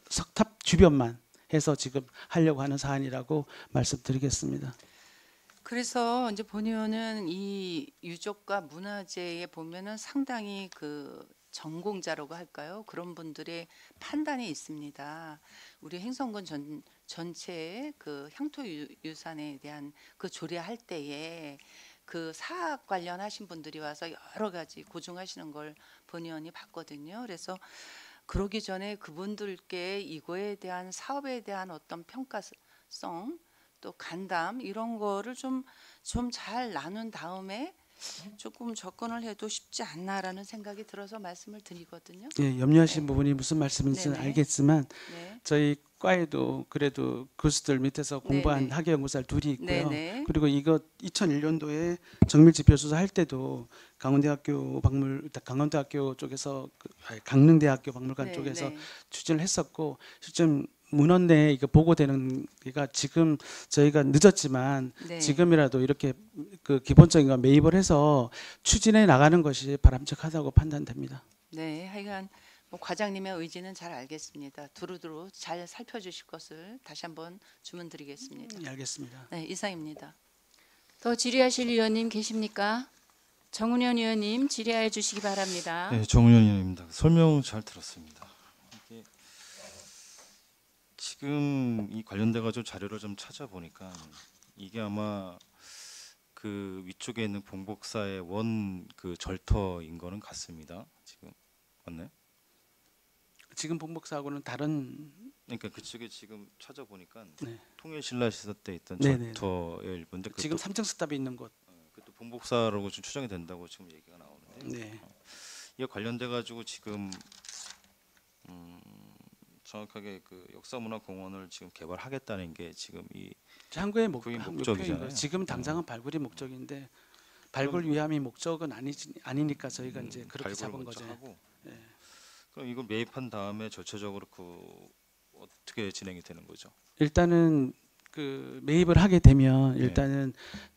석탑 주변만 해서 지금 하려고 하는 사안이라고 말씀드리겠습니다.
그래서 이제 보면은 이 유적과 문화재에 보면은 상당히 그 전공자라고 할까요? 그런 분들의 판단이 있습니다. 우리 행성군 전체의 그 향토 유산에 대한 그 조례할 때에 그 사학 관련하신 분들이 와서 여러 가지 고증하시는 걸 본 의원이 봤거든요. 그래서 그러기 전에 그분들께 이거에 대한 사업에 대한 어떤 평가성 또 간담 이런 거를 좀 잘 나눈 다음에 조금 접근을 해도 쉽지 않나라는 생각이 들어서 말씀을 드리거든요.
예, 염려하신 부분이 무슨 말씀인지는
네네.
알겠지만
네.
저희 과에도 그래도 교수들 밑에서 공부한
네네.
학예연구사를 둘이 있고요.
네네.
그리고 이거 2001년도에 정밀지표 조사 할 때도 강원대학교 쪽에서 강릉대학교 박물관
네,
쪽에서
네.
추진을 했었고 실제 문헌 내에 이거 보고되는 게가 지금 저희가 늦었지만
네.
지금이라도 이렇게 그 기본적인 거 매입을 해서 추진해 나가는 것이 바람직하다고 판단됩니다.
네, 하여간 뭐 과장님의 의지는 잘 알겠습니다. 두루두루 잘 살펴주실 것을 다시 한번 주문드리겠습니다.
예, 알겠습니다.
네, 이상입니다.
더 질의하실 의원님 계십니까? 정운현 의원님 질의해 주시기 바랍니다.
네, 정은현 의원입니다. 설명 잘 들었습니다. 이게 지금 이 관련돼 가지고 자료를 좀 찾아보니까 이게 아마 그 위쪽에 있는 봉복사의 원 그 절터인 거는 같습니다. 지금 맞나요?
지금 봉복사하고는 다른
그러니까 그쪽에 지금 찾아보니까
네.
통일신라 시대 때 있던
네네.
절터의 일부인데
지금 삼층 스탑이 있는 곳.
그것도 봉복사라고 좀 추정이 된다고 지금 얘기가 나오는데
네.
이거 관련돼 가지고 지금 정확하게 그 역사문화공원을 지금 개발하겠다는 게 지금 이
한국의
그게
목적인
목적이잖아요.
거예요. 지금 당장은 발굴이 목적인데 발굴 위함이 목적은 아니니까 저희가 이제 그렇게
발굴을
잡은
먼저
거죠.
하고
예.
그럼 이걸 매입한 다음에 절차적으로 그 어떻게 진행이 되는 거죠?
일단은 그 매입을 하게 되면 일단은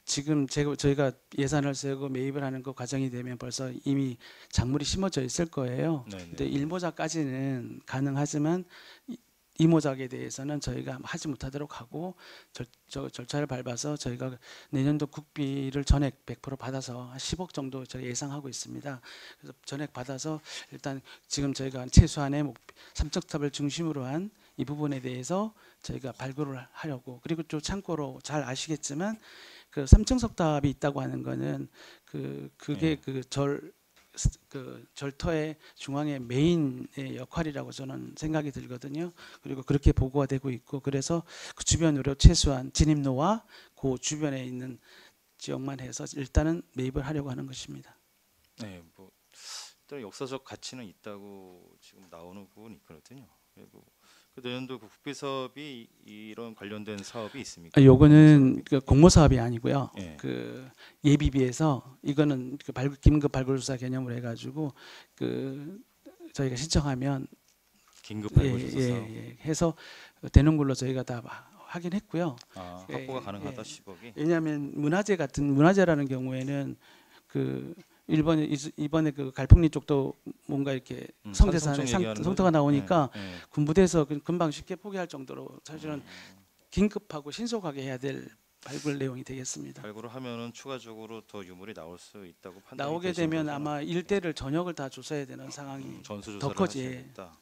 지금 저희가 예산을 세고 매입을 하는 그 과정이 되면 벌써 이미 작물이 심어져 있을 거예요.
네네.
근데 일모작까지는 가능하지만 이모작에 대해서는 저희가 하지 못하도록 하고 절차를 밟아서 저희가 내년도 국비를 전액 100% 받아서 한 10억 정도 저희 예상하고 있습니다. 그래서 전액 받아서 일단 지금 저희가 최소한의 삼척탑을 중심으로 한 이 부분에 대해서 저희가 발굴을 하려고 그리고 또 참고로 잘 아시겠지만 그 삼층석탑이 있다고 하는 거는 그게 그 절터의 중앙의 메인의 역할이라고 저는 생각이 들거든요. 그리고 그렇게 보고가 되고 있고 그래서 그 주변으로 최소한 진입로와 그 주변에 있는 지역만 해서 일단은 매입을 하려고 하는 것입니다.
네, 뭐 일단 역사적 가치는 있다고 지금 나오는 부분이 있거든요. 그리고 그 내년도 그 국비 사업이 이런 관련된 사업이 있습니까?
요거는 그 공모 사업이 아니고요.
예.
그 예비비에서 이거는 그 긴급 발굴조사 개념으로 해가지고 그 저희가 신청하면
긴급 발굴조사 사업.
해서 되는 걸로 저희가 다 확인했고요.
확보가 가능하다
예.
10억이.
왜냐하면 문화재라는 경우에는 그 이번에 그 갈풍리 쪽도 뭔가 이렇게 성대산에 성토가 나오니까 군부대에서 금방 쉽게 포기할 정도로 사실은 긴급하고 신속하게 해야 될 발굴 내용이 되겠습니다.
발굴을 하면은 추가적으로 더 유물이 나올 수 있다고 판단이
나오게
되신
되면
거죠?
아마 일대를 전역을 다 조사해야 되는 상황이
전수
더
조사를
커지.
하셔야겠다.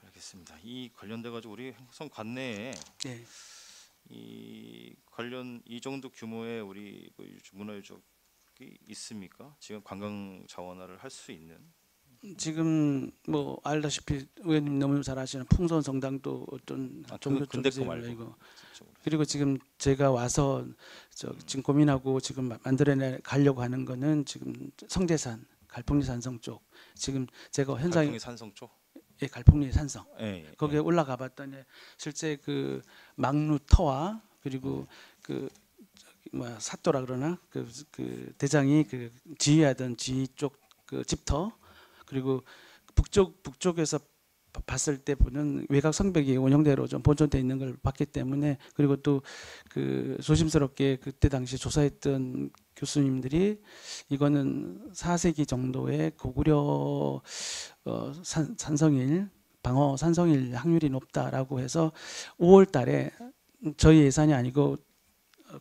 알겠습니다. 이 관련돼 가지고 우리 행성 관내에
네.
이 관련 이 정도 규모의 우리 뭐 문화유적이 있습니까? 지금 관광 자원화를 할 수 있는
지금 뭐 알다시피 의원님 너무 잘 아시는 풍선 성당도 어떤 종교
근데
쪽에서
거 말고.
이거 그리고 지금 제가 와서 지금 고민하고 지금 만들어내 가려고 하는 거는 지금 성대산 갈풍리 산성 쪽 지금 제가 현장에
갈풍리 산성 쪽.
예, 갈풍리 산성
예, 예.
거기에 올라가 봤더니 실제 그 망루터와 그리고 그 뭐야 사또라 그러나 그 대장이 그 지휘하던 지휘 쪽 그 집터 그리고 북쪽에서 봤을 때 보는 외곽 성벽이 원형대로 좀 본존돼 있는 걸 봤기 때문에 그리고 또 그 조심스럽게 그때 당시 조사했던 교수님들이 이거는 4세기 정도의 고구려 산성일 방어 산성일 확률이 높다라고 해서 5월달에 저희 예산이 아니고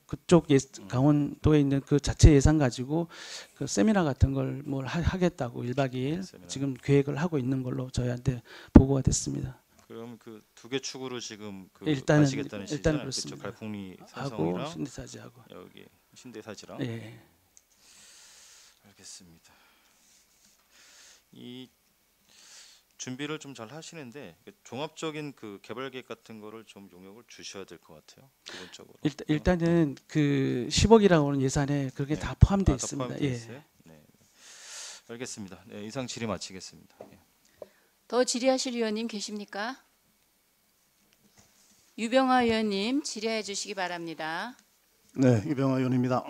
그쪽 강원도에 있는 그 자체 예산 가지고 그 세미나 같은 걸 뭘 하겠다고 1박 2일
세미나.
지금 계획을 하고 있는 걸로 저희한테 보고가 됐습니다.
그럼 그 두 개 축으로 지금 그
일단은
가시겠다는
일단
시잖아요. 그쵸?
그렇습니다.
갈풍리
하고
산성이랑
신대사지하고
여기 신대사지랑.
예.
알겠습니다. 이 준비를 좀 잘 하시는데 종합적인 그 개발 계획 같은 거를 좀 용역을 주셔야 될 것 같아요. 기본적으로.
일단은 그 10억이라고 하는 예산에 그게
네.
다 포함되어
다
있습니다.
포함되어
예.
있어요? 네. 알겠습니다. 네, 이상 질의 마치겠습니다. 예.
더 질의하실 의원님 계십니까? 유병화 의원님 질의해 주시기 바랍니다.
네, 이병화 의원입니다.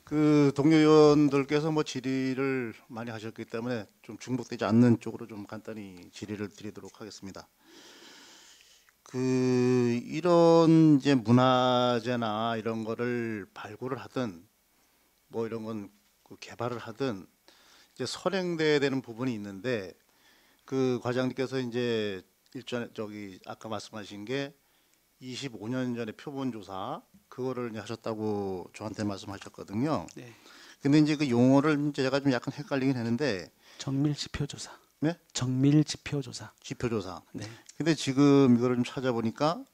그 동료 의원들께서 뭐 질의를 많이 하셨기 때문에 좀 중복되지 않는 쪽으로 좀 간단히 질의를 드리도록 하겠습니다. 그 이런 이제 문화재나 이런 거를 발굴을 하든 뭐 이런 건 그 개발을 하든 이제 선행돼야 되는 부분이 있는데 그 과장님께서 이제 일전 저기 아까 말씀하신 게 25년 전에 표본 조사 그거를 이제 하셨다고 저한테 말씀하셨거든요.
네.
근데 이제 그 용어를 이제 제가 좀 약간 헷갈리긴 했는데
정밀 지표 조사.
네?
정밀 지표 조사.
지표 조사.
네.
근데 지금 이거를 좀 찾아보니까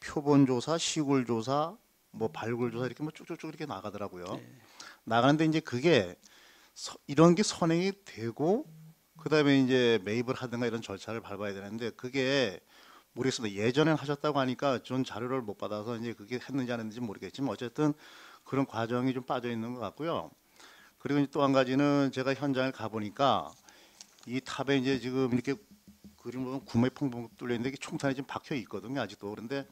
표본 조사, 시굴 조사, 뭐 발굴 조사 이렇게 뭐 쭉쭉쭉 이렇게 나가더라고요.
네.
나가는데 이제 그게 이런 게 선행이 되고 그다음에 이제 매입을 하든가 이런 절차를 밟아야 되는데 그게 모르겠습니다. 예전에 하셨다고 하니까 전 자료를 못 받아서 이제 그게 했는지 안 했는지 모르겠지만 어쨌든 그런 과정이 좀 빠져 있는 것 같고요. 그리고 또 한 가지는 제가 현장을 가 보니까 이 탑에 이제 지금 이렇게 그림 보면 구멍이 펑펑 뚫려 있는데 이게 총탄이 지금 박혀 있거든요. 아직도. 그런데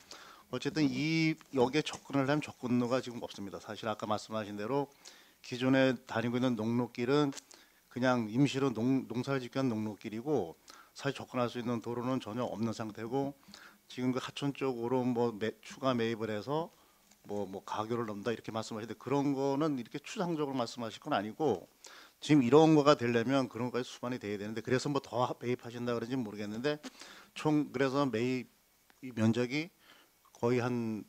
어쨌든 이 여기에 접근을 하면 접근로가 지금 없습니다. 사실 아까 말씀하신 대로 기존에 다니고 있는 농로길은 그냥 임시로 농사를 짓기 위한 농로길이고 사실 접근할 수 있는 도로는 전혀 없는 상태고 지금 그 하천 쪽으로 뭐 추가 매입을 해서 뭐 가교를 넘다 이렇게 말씀하시는데 그런 거는 이렇게 추상적으로 말씀하실 건 아니고 지금 이런 거가 되려면 그런 거까지 수반이 돼야 되는데 그래서 뭐 더 매입하신다 그런지 모르겠는데 총 그래서 매입 이 면적이 거의 한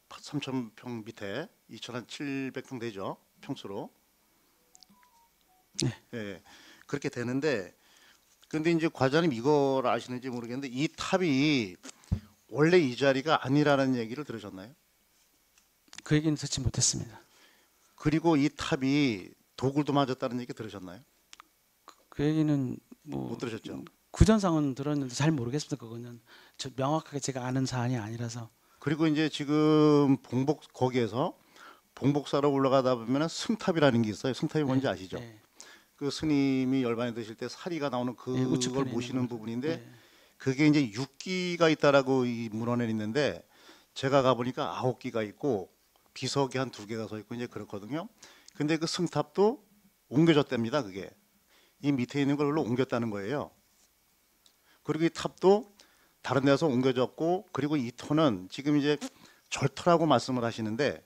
3,000평 밑에 2,700평 되죠 평수로.
네.
예, 그렇게 되는데 근데 이제 과장님 이걸 아시는지 모르겠는데 이 탑이 원래 이 자리가 아니라는 얘기를 들으셨나요?
그 얘기는 듣지 못했습니다.
그리고 이 탑이 도굴도 맞았다는 얘기 들으셨나요?
그 얘기는 뭐
못 들으셨죠?
구전상은 들었는데 잘 모르겠습니다. 그거는 명확하게 제가 아는 사안이 아니라서.
그리고 이제 지금 거기에서 봉복사로 올라가다 보면 승탑이라는 게 있어요. 승탑이 뭔지 아시죠?
네.
그 스님이 열반에 드실 때 사리가 나오는
네,
그걸
우측편에
모시는
있는
부분인데
네.
그게 이제 6기가 있다라고 이 문헌에 있는데 제가 가보니까 9기가 있고 비석이 한 2개가 서 있고 이제 그렇거든요. 근데 그 승탑도 옮겨졌답니다. 그게 이 밑에 있는 걸로 옮겼다는 거예요. 그리고 이 탑도 다른 데서 옮겨졌고 그리고 이 터는 지금 이제 절터라고 말씀하시는데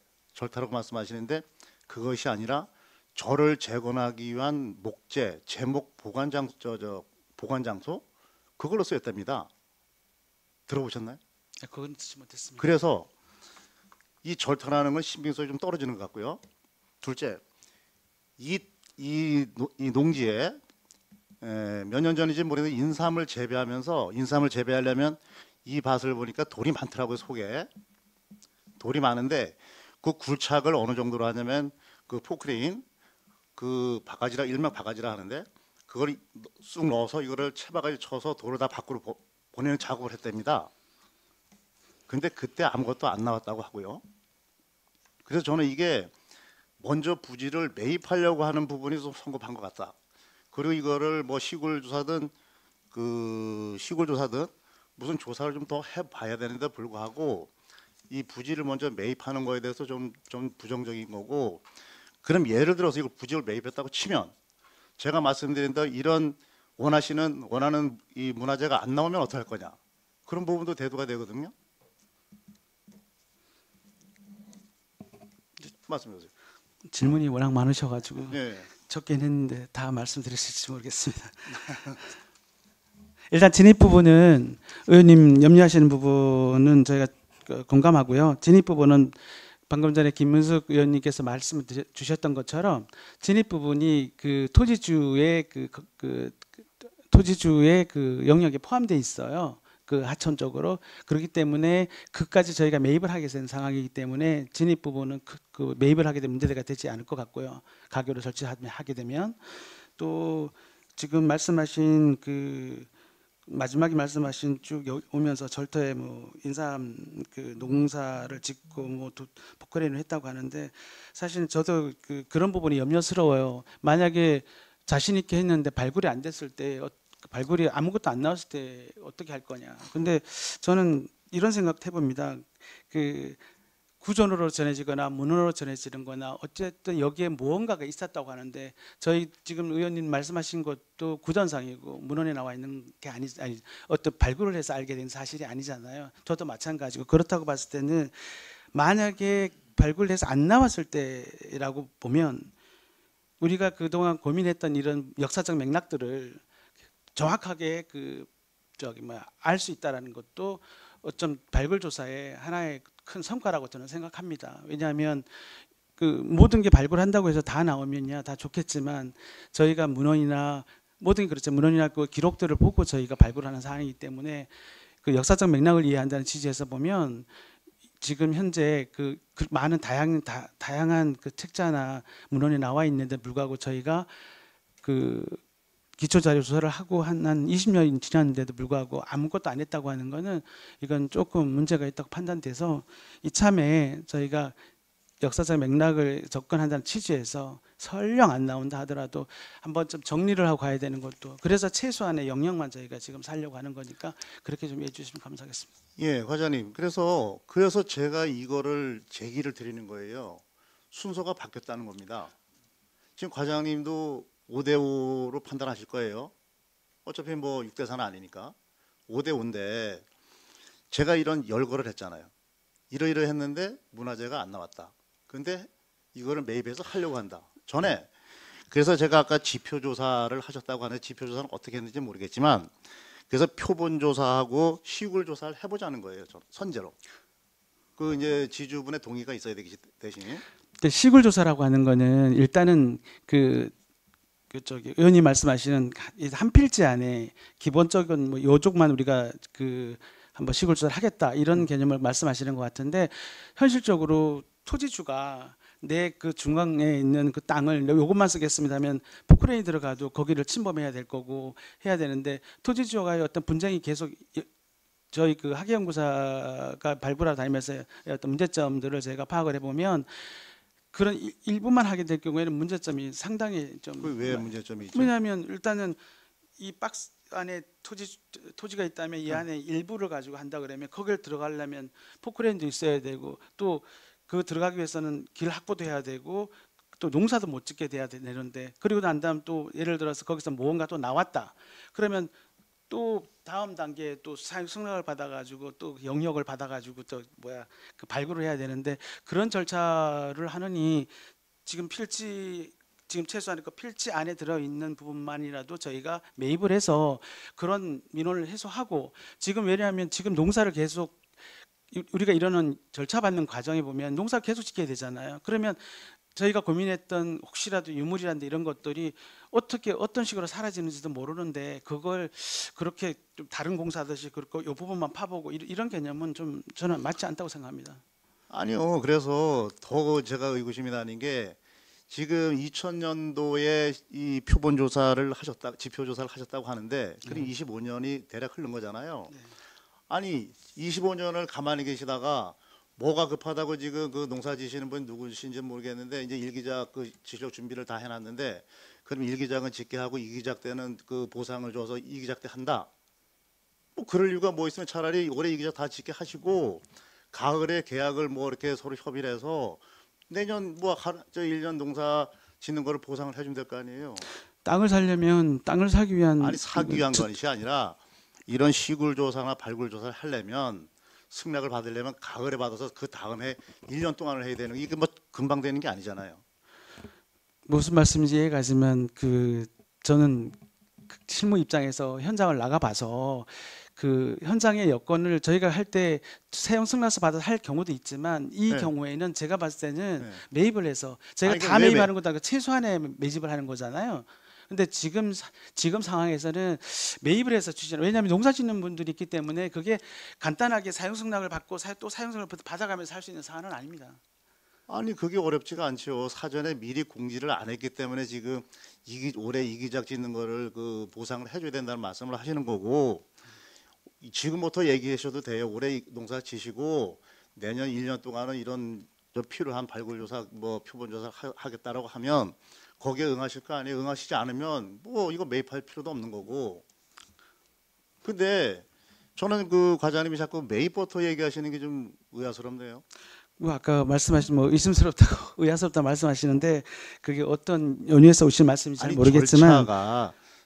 그것이 아니라 절을 재건하기 위한 목재, 제목 보관 장소 그걸로 쓰였답니다. 들어보셨나요?
그건 듣지 못했습니다.
그래서 이 절터라는 건 신빙성이 좀 떨어지는 것 같고요. 둘째, 이 농지에 몇 년 전인지 모르겠는데 인삼을 재배하려면 이 밭을 보니까 돌이 많더라고요. 속에 돌이 많은데 그 굴착을 어느 정도로 하냐면 그 포크레인 그 바가지라 일명 바가지라 하는데 그걸 쑥 넣어서 이거를 채바가지 쳐서 돌을 다 밖으로 보내는 작업을 했답니다. 근데 그때 아무것도 안 나왔다고 하고요. 그래서 저는 이게 먼저 부지를 매입하려고 하는 부분이 좀 성급한 것 같다. 그리고 이거를 뭐 시골 조사든 무슨 조사를 좀 더 해봐야 되는데 불구하고 이 부지를 먼저 매입하는 거에 대해서 좀 부정적인 거고. 그럼 예를 들어서 이걸 부지를 매입했다고 치면 제가 말씀드린 대로 이런 원하는 이 문화재가 안 나오면 어떻게 할 거냐. 그런 부분도 대두가 되거든요. 말씀해 주세요.
질문이 워낙 많으셔가지고
네.
적긴 했는데 다 말씀드릴 수 있을지 모르겠습니다. 일단 진입 부분은 의원님 염려하시는 부분은 저희가 공감하고요. 진입 부분은 방금 전에 김문숙 의원님께서 말씀을 주셨던 것처럼 진입 부분이 그 토지주의 토지주의 그 영역에 포함되어 있어요. 그 하천 쪽으로. 그렇기 때문에 그까지 저희가 매입을 하게 된 상황이기 때문에 진입 부분은 그 매입을 하게 되면 문제가 되지 않을 것 같고요. 가교를 설치하게 되면. 또 지금 말씀하신 그 마지막에 말씀하신 쭉 오면서 절터에 뭐 인삼 그 농사를 짓고 뭐 포크레인을 했다고 하는데 사실 저도 그런 부분이 염려스러워요. 만약에 자신 있게 했는데 발굴이 안 됐을 때 발굴이 아무것도 안 나왔을 때 어떻게 할 거냐. 근데 저는 이런 생각 해봅니다. 그 구존으로 전해지거나 문헌으로 전해지는 거나 어쨌든 여기에 무언가가 있었다고 하는데 저희 지금 의원님 말씀하신 것도 구전상이고 문헌에 나와 있는 게 아니 어떤 발굴을 해서 알게 된 사실이 아니잖아요. 저도 마찬가지고 그렇다고 봤을 때는 만약에 발굴해서 안 나왔을 때라고 보면 우리가 그동안 고민했던 이런 역사적 맥락들을 정확하게 알 수 있다라는 것도 어쩜 발굴 조사의 하나의 큰 성과라고 저는 생각합니다. 왜냐하면 그 모든 게 발굴한다고 해서 다 나오면야 다 좋겠지만 저희가 문헌이나 모든 게 그렇죠. 문헌이나 그 기록들을 보고 저희가 발굴하는 사항이기 때문에 그 역사적 맥락을 이해한다는 취지에서 보면 지금 현재 그 많은 다양한 그 책자나 문헌에 나와 있는데 불구하고 저희가 그 기초자료 조사를 하고 한 20년이 지났는데도 불구하고 아무것도 안 했다고 하는 거는 이건 조금 문제가 있다고 판단돼서 이참에 저희가 역사적 맥락을 접근한다는 취지에서 설령 안 나온다 하더라도 한번 좀 정리를 하고 가야 되는 것도 그래서 최소한의 영역만 저희가 지금 살려고 하는 거니까 그렇게 좀 해주시면 감사하겠습니다.
예, 과장님. 그래서 제가 이거를 제기를 드리는 거예요. 순서가 바뀌었다는 겁니다. 지금 과장님도 5대5로 판단하실 거예요. 어차피 뭐 6대4는 아니니까 5대5인데 제가 이런 열거를 했잖아요. 이러이러했는데 문화재가 안 나왔다. 근데 이거를 매입해서 하려고 한다. 전에 그래서 제가 아까 지표조사를 하셨다고 하는데 지표조사는 어떻게 했는지 모르겠지만 그래서 표본조사하고 시굴조사를 해보자는 거예요. 전 선제로. 그 이제 지주분의 동의가 있어야 되기 대신에.
시굴 조사라고 하는 거는 일단은 저기 의원님 말씀하시는 한 필지 안에 기본적인 뭐 요쪽만 우리가 한번 시굴 조사를 하겠다 이런 개념을 말씀하시는 것 같은데 현실적으로 토지주가 내 그 중앙에 있는 그 땅을 요것만 쓰겠습니다 하면 포크레인이 들어가도 거기를 침범해야 될 거고 해야 되는데 토지주와의 어떤 분쟁이 계속 저희 그 학예연구사가 발굴하러 다니면서 어떤 문제점들을 저희가 파악을 해보면 그런 일부만 하게 될 경우에는 문제점이 상당히 좀.
왜 문제점이 있죠?
왜냐하면 일단은 이 박스 안에 토지가 있다면 이 안에 일부를 가지고 한다 그러면 거기를 들어가려면 포크레인도 있어야 되고 또 그 들어가기 위해서는 길 확보도 해야 되고 또 농사도 못 짓게 돼야 되는데 그리고 난 다음 또 예를 들어서 거기서 무언가 또 나왔다 그러면 또 다음 단계에 또 사용 승낙을 받아가지고 또 영역을 받아가지고 또 그 발굴을 해야 되는데 그런 절차를 하느니 지금 최소한 그 필지 안에 들어 있는 부분만이라도 저희가 매입을 해서 그런 민원을 해소하고 지금 왜냐하면 지금 농사를 계속 우리가 이러는 절차 받는 과정에 보면 농사를 계속 지켜야 되잖아요. 그러면 저희가 고민했던 혹시라도 유물이란데 이런 것들이 어떻게 어떤 식으로 사라지는지도 모르는데 그걸 그렇게 좀 다른 공사하듯이 그렇고 이 부분만 파보고 이런 개념은 좀 저는 맞지 않다고 생각합니다.
아니요. 그래서 더 제가 의구심이 나는 게 지금 2000년도에 이 표본 조사를 하셨다, 지표 조사를 하셨다고 하는데, 그럼 25년이 대략 흐른 거잖아요. 아니 25년을 가만히 계시다가 뭐가 급하다고 지금 그 농사 지시는 분 누구신지 모르겠는데 이제 일기작 그 지적 준비를 다 해놨는데 그럼 일기작은 짓게 하고 이기작 때는 그 보상을 줘서 이기작 때 한다. 뭐 그럴 이유가 뭐 있으면 차라리 올해 이기작 다 짓게 하시고 가을에 계약을 뭐 이렇게 서로 협의를 해서 내년 뭐 저 1년 농사 짓는 거를 보상을 해주면 될 거 아니에요.
땅을 살려면 땅을 사기 위한
아니 사기 위한 것이 아니라 이런 시굴 조사나 발굴 조사를 하려면 승낙을 받으려면 가을에 받아서 그 다음에 1년 동안을 해야 되는 이게 뭐 금방 되는 게 아니잖아요.
무슨 말씀인지 이해가 가지만 저는 그 실무 입장에서 현장을 나가봐서 그 현장의 여건을 저희가 할 때 사용 승낙서 받아서 할 경우도 있지만 이
네.
경우에는 제가 봤을 때는
네.
매입을 해서 저희가
아니,
다
왜
매입하는 것도 아니고 최소한의 매집을 하는 거잖아요. 근데 지금 상황에서는 매입을 해서 추진을, 왜냐하면 농사 짓는 분들이 있기 때문에 그게 간단하게 사용 승낙을 받고 또 사용 승낙을 받아가면서 할 수 있는 사안은 아닙니다.
아니 그게 어렵지가 않죠. 사전에 미리 공지를 안 했기 때문에 지금 올해 이기작 짓는 거를 그 보상을 해줘야 된다는 말씀을 하시는 거고 지금부터 얘기하셔도 돼요. 올해 농사 지시고 내년 1년 동안은 이런 필요한 발굴 조사, 뭐 표본 조사 하겠다라고 하면 거기에 응하실 거 아니에요. 응하시지 않으면 뭐 이거 매입할 필요도 없는 거고. 근데 저는 그 과장님이 자꾸 매입부터 얘기하시는 게 좀 의아스럽네요.
뭐 아까 말씀하신 뭐 의심스럽다고 의아스럽다 말씀하시는데 그게 어떤 연유에서 오신 말씀인지 잘
아니,
모르겠지만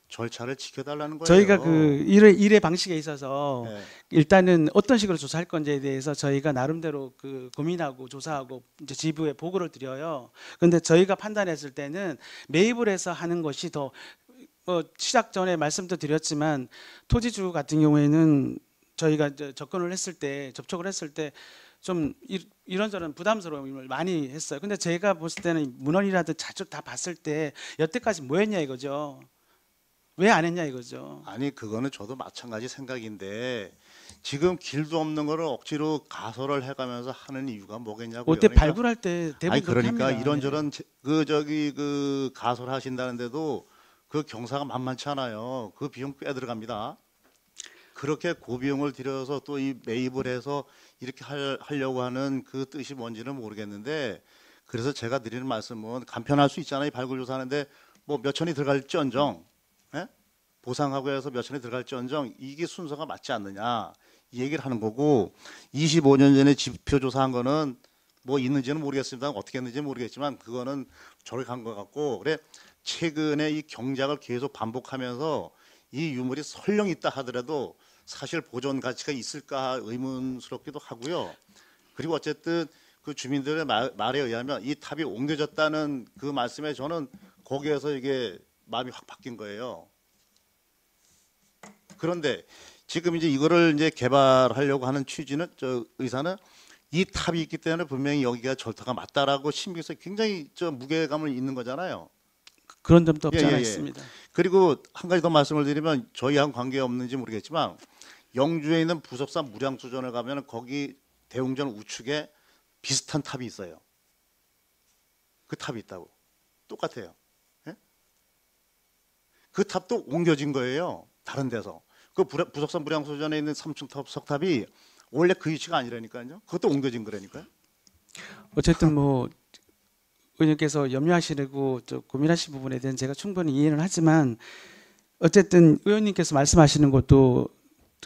절차를 지켜달라는 거예요.
저희가 그 일의 방식에 있어서
네.
일단은 어떤 식으로 조사할 건지에 대해서 저희가 나름대로 그 고민하고 조사하고 이제 지부에 보고를 드려요. 그런데 저희가 판단했을 때는 매입을 해서 하는 것이 더 시작 전에 말씀도 드렸지만 토지주 같은 경우에는 저희가 이제 접촉을 했을 때 좀 이런저런 부담스러움을 많이 했어요. 근데 제가 봤을 때는 문헌이라도 자주 다 봤을 때 여태까지 뭐 했냐 이거죠. 왜 안 했냐 이거죠.
아니 그거는 저도 마찬가지 생각인데 지금 길도 없는 거를 억지로 가설을 해가면서 하는 이유가 뭐겠냐고요.
어때 발굴할 때 대부분
아니
그렇게
그러니까
합니다.
이런저런 그 가설 하신다는데도 그 경사가 만만치 않아요. 그 비용 꽤 들어갑니다. 그렇게 고비용을 들여서 또 이 매입을 해서 이렇게 하려고 하는 그 뜻이 뭔지는 모르겠는데 그래서 제가 드리는 말씀은 간편할 수 있잖아요. 발굴 조사하는데 뭐 몇 천이 들어갈지언정 보상하고 해서 몇 천이 들어갈지언정 이게 순서가 맞지 않느냐 이 얘기를 하는 거고 25년 전에 지표 조사한 거는 뭐 있는지는 모르겠습니다. 어떻게 했는지는 모르겠지만 그거는 저를 간 것 같고 그래 최근에 이 경작을 계속 반복하면서 이 유물이 설령 있다 하더라도 사실 보존 가치가 있을까 의문스럽기도 하고요. 그리고 어쨌든 그 주민들의 말에 의하면 이 탑이 옮겨졌다는 그 말씀에 저는 거기에서 이게 마음이 확 바뀐 거예요. 그런데 지금 이제 이거를 이제 개발하려고 하는 취지는 의사는 이 탑이 있기 때문에 분명히 여기가 절터가 맞다라고 신빙성 굉장히 무게감을 있는 거잖아요.
그런 점도 없지
예, 예,
않아
예.
있습니다.
그리고 한 가지 더 말씀을 드리면 저희하고 관계 없는지 모르겠지만 영주에 있는 부석산 무량수전을 가면 거기 대웅전 우측에 비슷한 탑이 있어요. 그 탑이 있다고. 똑같아요. 예? 그 탑도 옮겨진 거예요. 다른 데서. 그 부석산 무량수전에 있는 3층 석탑이 원래 그 위치가 아니라니까요. 그것도 옮겨진 거라니까요.
어쨌든 뭐 의원님께서 염려하시고 고민하신 부분에 대해서 제가 충분히 이해는 하지만 어쨌든 의원님께서 말씀하시는 것도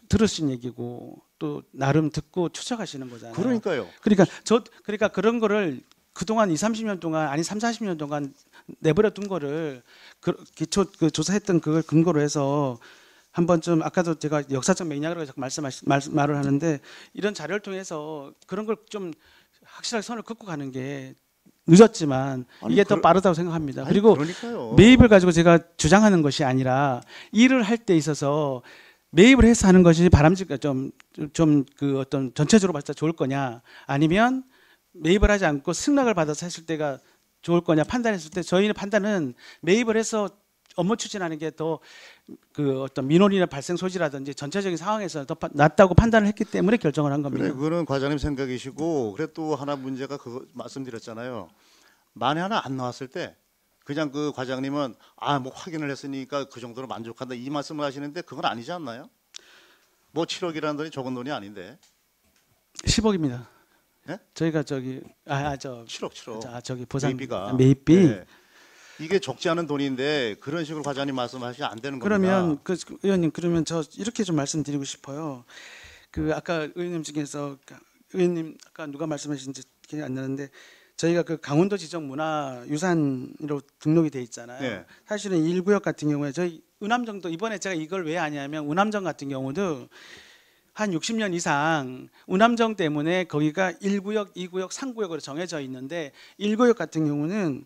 들으신 얘기고 또 나름 듣고 추적하시는 거잖아요.
그러니까요.
그러니까 그런 거를 그동안 30년 동안 아니 40년 동안 내버려 둔 거를 기초 조사했던 그걸 근거로 해서 한번 좀 아까도 제가 역사적 맥락으로 자꾸 말을 하는데 이런 자료를 통해서 그런 걸 좀 확실하게 선을 긋고 가는 게 늦었지만
아니,
이게 더 빠르다고 생각합니다.
아니,
그리고
그러니까요.
매입을 가지고 제가 주장하는 것이 아니라 일을 할 때 있어서 매입을 해서 하는 것이 바람직한 그 어떤 전체적으로 봤을 때 좋을 거냐 아니면 매입을 하지 않고 승낙을 받아서 했을 때가 좋을 거냐 판단했을 때 저희는 판단은 매입을 해서 업무 추진하는 게 더 그 어떤 민원이나 발생 소지라든지 전체적인 상황에서 더 낫다고 판단을 했기 때문에 결정을 한 겁니다.
그래, 그거는 과장님 생각이시고 그래 또 하나 문제가 그거 말씀드렸잖아요. 만에 하나 안 나왔을 때 그냥 그 과장님은 뭐 확인을 했으니까 그 정도로 만족한다 이 말씀을 하시는데 그건 아니지 않나요? 뭐 7억이라는 돈이 적은 돈이 아닌데.
10억입니다.
예?
저희가 저
7억.
저기 보상
매입비가.
매입비.
네. 이게 적지 않은 돈인데 그런 식으로 과장님 말씀하시면 안 되는 겁니다.
그러면 그 의원님 그러면 저 이렇게 좀 말씀드리고 싶어요. 그 아까 의원님 중에서 의원님 아까 누가 말씀하신지 기억이 안 나는데 저희가 그 강원도 지정 문화유산으로 등록이 돼 있잖아요.
네.
사실은 1구역 같은 경우에 저희 운암정도 이번에 제가 이걸 왜 아냐면 운암정 같은 경우도 한 60년 이상 운암정 때문에 거기가 1구역, 2구역, 3구역으로 정해져 있는데 1구역 같은 경우는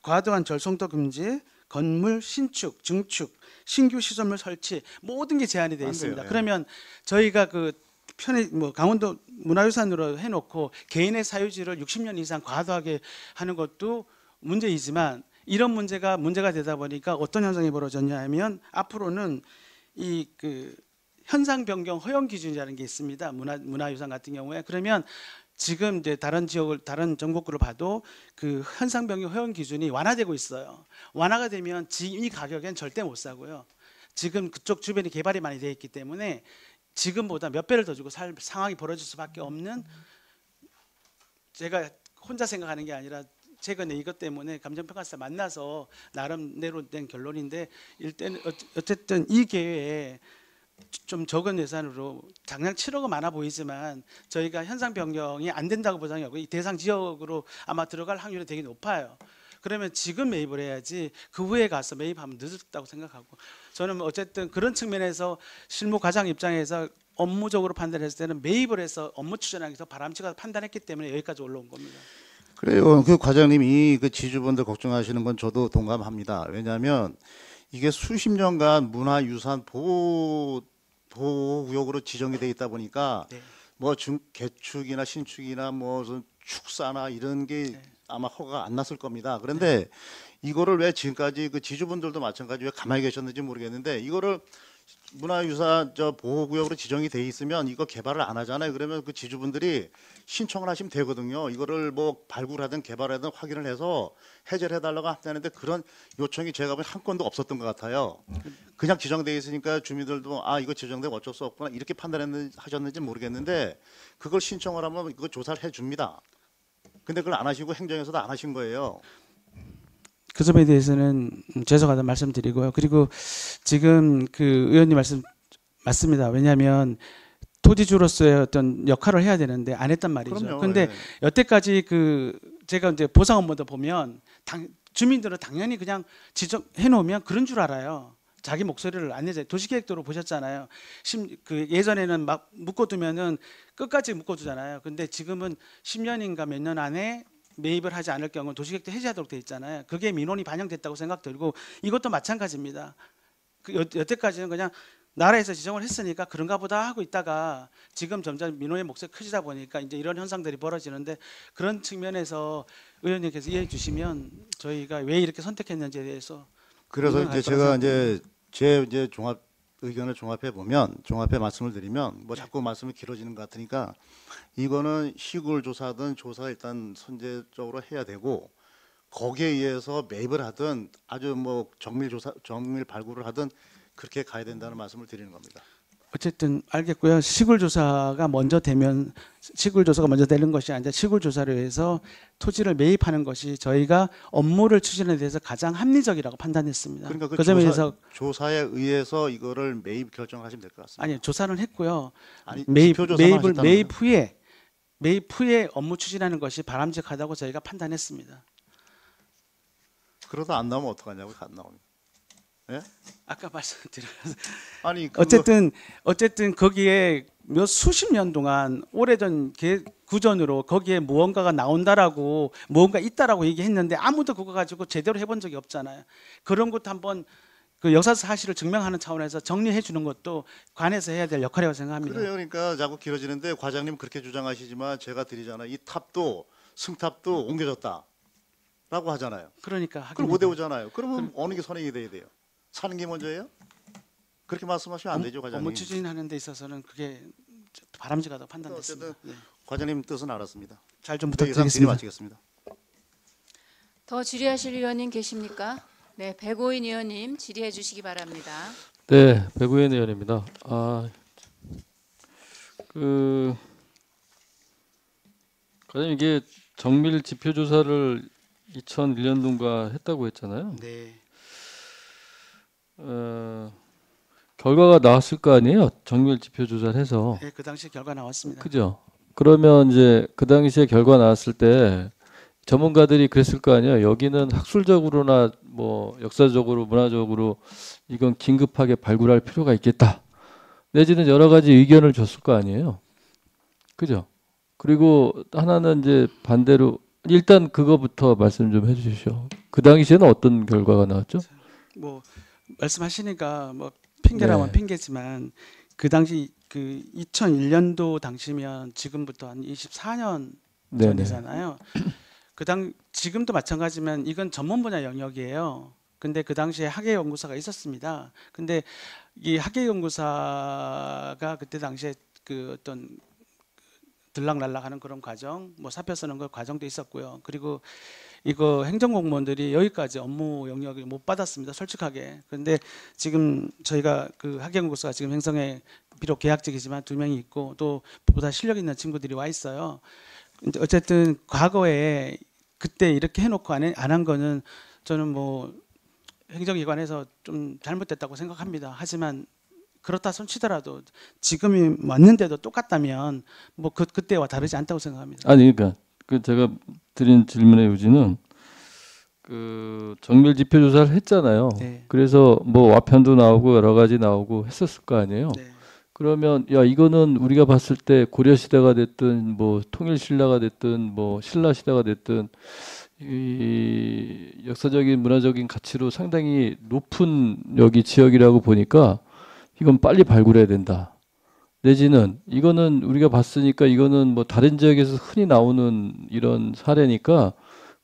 과도한 절송도 금지, 건물 신축, 증축, 신규 시설물 설치 모든 게 제한이 되어
안
있습니다.
돼요. 예.
그러면 저희가 그 편의 강원도 문화유산으로 해놓고 개인의 사유지를 60년 이상 과도하게 하는 것도 문제이지만 이런 문제가 되다 보니까 어떤 현상이 벌어졌냐 하면 앞으로는 이 그 현상 변경 허용 기준이라는 게 있습니다. 문화유산 같은 경우에 그러면 지금 이제 다른 전국구를 봐도 그 현상 변경 허용 기준이 완화되고 있어요. 완화가 되면 이 가격엔 절대 못 사고요. 지금 그쪽 주변이 개발이 많이 되어 있기 때문에 지금보다 몇 배를 더 주고 살 상황이 벌어질 수밖에 없는 제가 혼자 생각하는 게 아니라 최근에 이것 때문에 감정평가사 만나서 나름대로 낸 결론인데 일단 어쨌든 이 기회에 좀 적은 예산으로 당장 7억은 많아 보이지만 저희가 현상 변경이 안 된다고 보장이 없고 이 대상 지역으로 아마 들어갈 확률이 되게 높아요. 그러면 지금 매입을 해야지 그 후에 가서 매입하면 늦었다고 생각하고 저는 어쨌든 그런 측면에서 실무 과장 입장에서 업무적으로 판단했을 때는 매입을 해서 업무 추진하기 더 바람직하다 판단했기 때문에 여기까지 올라온 겁니다.
그래요. 그 과장님이 그 지주분들 걱정하시는 건 저도 동감합니다. 왜냐하면 이게 수십 년간 문화유산 보호구역으로 지정이 돼 있다 보니까
네.
뭐 개축이나 신축이나 뭐 축사나 이런 게 아마 허가가 안 났을 겁니다. 그런데 이거를 왜 지금까지 그 지주분들도 마찬가지 왜 가만히 계셨는지 모르겠는데 이거를 문화유산 보호구역으로 지정이 돼 있으면 이거 개발을 안 하잖아요. 그러면 그 지주분들이 신청을 하시면 되거든요. 이거를 뭐 발굴하든 개발하든 확인을 해서 해제를 해달라고 하는데 그런 요청이 제가 보기엔 한 건도 없었던 것 같아요. 그냥 지정돼 있으니까 주민들도 이거 지정되면 어쩔 수 없구나 이렇게 판단하셨는지 모르겠는데 그걸 신청을 하면 이거 조사를 해줍니다. 근데 그걸 안 하시고 행정에서도 안 하신 거예요.
그 점에 대해서는 죄송하다는 말씀드리고요. 그리고 지금 그 의원님 말씀 맞습니다. 왜냐하면 토지주로서의 어떤 역할을 해야 되는데 안 했단 말이죠.
그럼요.
그런데
예.
여태까지 그 제가 이제 보상 업무도 보면 주민들은 당연히 그냥 지정해 놓으면 그런 줄 알아요. 자기 목소리를 안 내죠. 도시계획도로 보셨잖아요. 그 예전에는 막 묶어두면은 끝까지 묶어두잖아요. 근데 지금은 10년인가 몇 년 안에 매입을 하지 않을 경우 도시계획도 해제하도록 돼 있잖아요. 그게 민원이 반영됐다고 생각들고 이것도 마찬가지입니다. 여태까지는 그냥 나라에서 지정을 했으니까 그런가 보다 하고 있다가 지금 점점 민원의 몫이 커지다 보니까 이제 이런 현상들이 벌어지는데 그런 측면에서 의원님께서 이해해 주시면 저희가 왜 이렇게 선택했는지에 대해서
그래서 이제 제가 제 종합 의견을 종합해 말씀을 드리면 뭐 자꾸 말씀이 길어지는 것 같으니까 이거는 시골 조사든 조사 일단 선제적으로 해야 되고 거기에 의해서 매입을 하든 아주 뭐 정밀 발굴을 하든 그렇게 가야 된다는 말씀을 드리는 겁니다.
어쨌든 알겠고요. 시골 조사가 먼저 되는 것이 아니라 시골 조사를 위해서 토지를 매입하는 것이 저희가 업무를 추진에 대해서 가장 합리적이라고 판단했습니다.
그러니까
그 점에 대해서
조사에 의해서 이거를 매입 결정하시면 될 것 같습니다.
아니요, 조사는 했고요.
아니,
매입
지표조사만
매입 후에 업무 추진하는 것이 바람직하다고 저희가 판단했습니다.
그러다 안 나오면 어떡하냐고 안 나오면. 예?
아까 말씀드려서
아니
어쨌든 거기에 몇 수십 년 동안 오래전 구전으로 거기에 무언가가 나온다라고 무언가 있다라고 얘기했는데 아무도 그거 가지고 제대로 해본 적이 없잖아요. 그런 것도 한번 그 역사 사실을 증명하는 차원에서 정리해 주는 것도 관에서 해야 될 역할이라고 생각합니다.
그래요. 그러니까 자꾸 길어지는데 과장님 그렇게 주장하시지만 제가 드리잖아요. 이 탑도 승탑도 옮겨졌다라고 하잖아요.
그러니까
그럼 못 외우잖아요. 그러면 어느 게 선행이 돼야 돼요? 사는 게 먼저예요? 그렇게 말씀하시면 안 되죠, 과장님.
업무 추진하는 데 있어서는 그게 바람직하다고 판단됐습니다.
어쨌든 과장님 뜻은 알았습니다.
잘 좀
이상 질의
부탁드리겠습니다.
마치겠습니다.
더 질의하실 의원님 계십니까? 네, 백오인 의원님 질의해 주시기 바랍니다.
네, 배구현 의원입니다. 과장님 이게 정밀 지표 조사를 2001년도인가 했다고 했잖아요.
네.
결과가 나왔을 거 아니에요? 정밀 지표 조사를 해서.
네, 그 당시 결과 나왔습니다.
그죠? 그러면 이제 그 당시에 결과 나왔을 때 전문가들이 그랬을 거 아니에요. 여기는 학술적으로나 뭐 역사적으로 문화적으로 이건 긴급하게 발굴할 필요가 있겠다. 내지는 여러 가지 의견을 줬을 거 아니에요. 그죠? 그리고 하나는 이제 반대로 일단 그거부터 말씀 좀 해주시죠. 그 당시에는 어떤 결과가 나왔죠?
뭐 말씀하시니까 뭐 핑계라면
네.
핑계지만 그 당시 그 2001년도 당시면 지금부터 한 24년
네네.
전이잖아요. 지금도 마찬가지면 이건 전문 분야 영역이에요. 근데 그 당시에 학예연구사가 있었습니다. 근데 이 학예연구사가 그때 당시에 그 어떤 들락날락하는 그런 과정, 뭐 사표 쓰는 그 과정도 있었고요. 그리고 이거 행정공무원들이 여기까지 업무 영역을 못 받았습니다. 솔직하게. 그런데 지금 저희가 그 학예연구소가 지금 행성에 비록 계약직이지만 2명이 있고 또 보다 실력 있는 친구들이 와 있어요. 근데 어쨌든 과거에 그때 이렇게 해놓고 안 한 거는 저는 뭐 행정기관에서 좀 잘못됐다고 생각합니다. 하지만 그렇다 손치더라도 지금이 맞는데도 똑같다면 뭐 그때와 다르지 않다고 생각합니다.
아니 그러니까 그 제가 드린 질문의 요지는 그 정밀 지표 조사를 했잖아요.
네.
그래서 뭐 와편도 나오고 여러 가지 나오고 했었을 거 아니에요.
네.
그러면 야 이거는 우리가 봤을 때 고려 시대가 됐든 뭐 통일 신라가 됐든 뭐 신라 시대가 됐든 이 역사적인 문화적인 가치로 상당히 높은 여기 지역이라고 보니까 이건 빨리 발굴해야 된다. 내지는 이거는 우리가 봤으니까 이거는 뭐 다른 지역에서 흔히 나오는 이런 사례니까